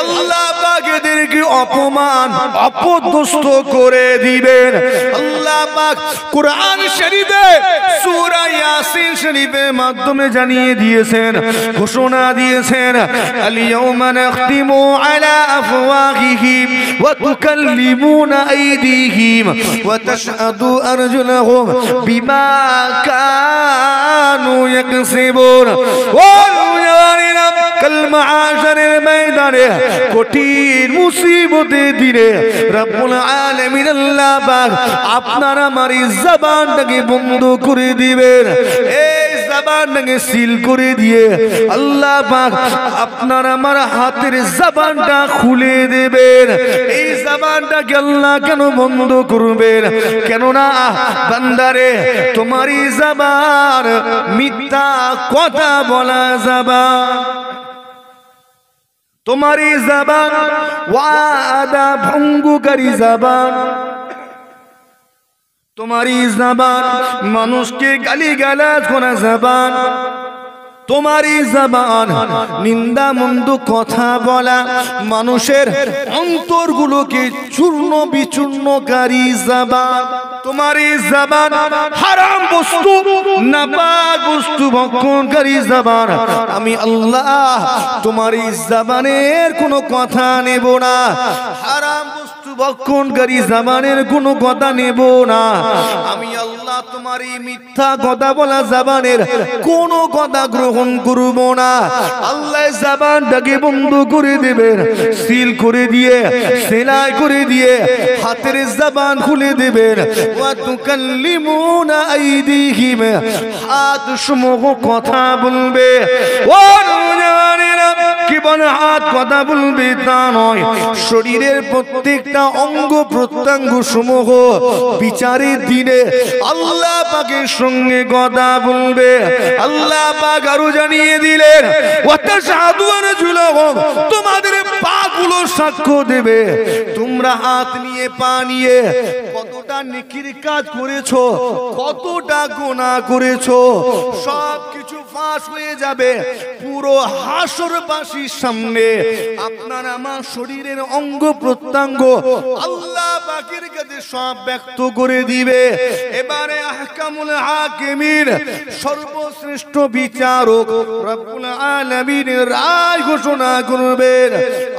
[SPEAKER 2] আল্লাহ পাক এদেরকে অপমান অপদস্থ করে দিবেন। আল্লাহ পাক কুরআন শরীফে সূরা ইয়াসিন শরীফের মাধ্যমে জানিয়ে দিয়েছেন, ঘোষণা দিয়েছেন, আল ইয়াউমা নাখতিমু আলা আফওয়াহিহিম ওয়া তুকাল্লিমুনা আইদিহিম ওয়া তাশহাদু আরজুলুহুম বিমা কানু ইয়াকসিবুন। ও জানেনা, কাল মাশারের ময়দানে কঠিন মুসিবতের দিনে রব্বুল আলামিন আল্লাহ পাক আপনার আমার জবানটাকে বন্ধ করে দিবেন। এই জবানটাকে সিল করে দিয়ে আল্লাহ পাক আপনার আমার হাতের জবানটা খুলে দেবেন। এই জবানটাকে আল্লাহ কেন বন্ধ করবেন? কেননা বান্দারে, তোমারই জবান মিথ্যা কথা বলা জবান, তোমারই জবান ওয়াদা ভঙ্গকারী জবান, তোমারই জবান মানুষকে গালিগালাজ করা জবান, তোমারই জবান নিন্দা মন্দ কথা বলা, মানুষের অন্তরগুলোকে চূর্ণ বিচূর্ণকারী জবান, তোমারই জবান হারাম বস্তু নাপাক বস্তু ভক্ষণকারী জবান। আমি আল্লাহ তোমারই জবানের কোনো কথা নেব না, হারাম বস্তু ভক্ষণকারী জবানের কোনো কথা নেব না। আমি আল্লাহ তোমারই মিথ্যা কথা বলা জবানের কোনো কথা গ্রহণ করব না। আল্লাহ জবানটাকে বন্ধ করে দেবেন, সিল করে দিয়ে, সেলাই করে দিয়ে হাতের জবান খুলে দেবেন। ওয়া তুকাল্লিমুনা আইদিহিম, হাত সমূহ কথা বলবে। ও জানেনা, কেবল হাত কথা বলবে তা নয়, শরীরের প্রত্যেকটা অঙ্গ প্রত্যঙ্গ সমূহ বিচারের দিনে আল্লাহ পাকের সঙ্গে কথা বলবে। আল্লাহ পাক আরো জানিয়ে দিলেন, ওয়াতাশহাদু আরজুলাহুম, তোমাদের পাগুলো সাক্ষ্য দেবে তোমরা হাত নিয়ে পা নিয়ে কতটা নেকির কাজ করেছো, কতটা গুনাহ করেছো, সব কিছু ফাঁস হয়ে যাবে। পুরো হাসরবাসীর সামনে আপনার আমার শরীরের অঙ্গ প্রত্যঙ্গ আল্লাহ পাকের কাছে সব ব্যক্ত করে দিবে। এবারে আহকামুল হাকিমিন, সর্বশ্রেষ্ঠ বিচারক রব্বুল আলামিন রায় ঘোষণা করবেন।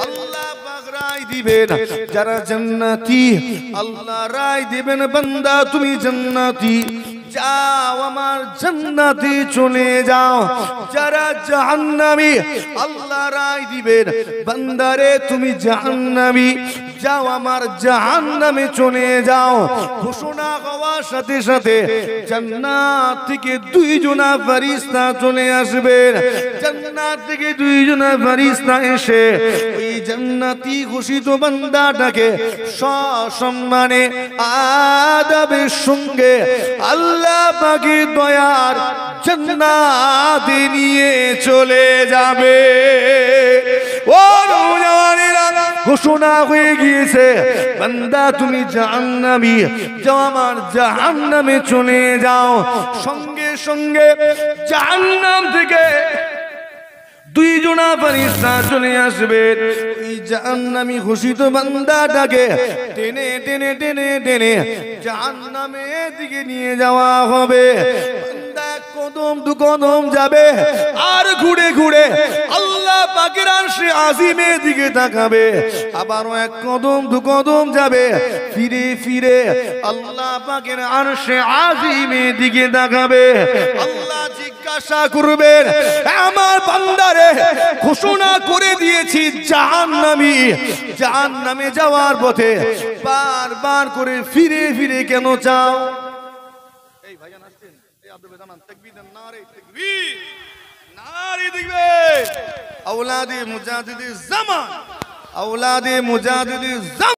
[SPEAKER 2] আল্লাহ পাক রায় দিবেন, যারা জান্নাতি আল্লাহ রায় দিবেন, বান্দা তুমি জান্নাতি, যাও আমার জান্নাতে চলে যাও। যারা জাহান্নামী আল্লাহ রায় দিবেন, বান্দারে তুমি জাহান্নামী, যাও আমার জাহান্নামে চলে যাও। ঘোষণা হওয়ার সাথে সাথে জান্নাত থেকে দুইজনা ফেরেশতা চলে আসবেন। জান্নাত থেকে দুইজনা ফেরেশতা এসে ওই জান্নাতি ঘোষিত বান্দাটাকে সসম্মানে আদবের সঙ্গে আল্লাহ পাকের দয়ার জান্নাতে নিয়ে চলে যাবে। ও নওজওয়ানেরা, ঘোষণা হয়ে গিয়েছে, বান্দা তুমি জাহান্নামী, যাও আমার জাহান্নামে চলে যাও। সঙ্গে সঙ্গে জাহান্নাম থেকে দুইজনা ফেরেশতা চলে আসবে। ওই জাহান্নামী ঘোষিত বান্দাটাকে টেনে টেনে টেনে টেনে জাহান্নামের দিকে নিয়ে যাওয়া হবে। বান্দা কদম দু কদম যাবে, আর ঘুরে ঘুরে আল্লাহ পাকের আরশে আজিমের দিকে তাকাবে। আবারও এক কদম দু কদম যাবে, ফিরে ফিরে আল্লাহ পাকের আরশে আজিমের দিকে তাকাবে। আল্লাহ জিজ্ঞাসা করবেন, আমার বান্দারে ঘোষণা করে দিয়েছি জাহান্নামী, জাহান্নামে যাওয়ার পথে বারবার করে ফিরে ফিরে কেন চাও? এই ভাইজান আসছেন, এই আব্দুল বেদানান তাকবীর দেন, নারে তাকবীর, নারে তাকবীর। আওলাদে মুজাদ্দিদিজ জামান, আওলাদে মুজাদ্দিদিজ জামান।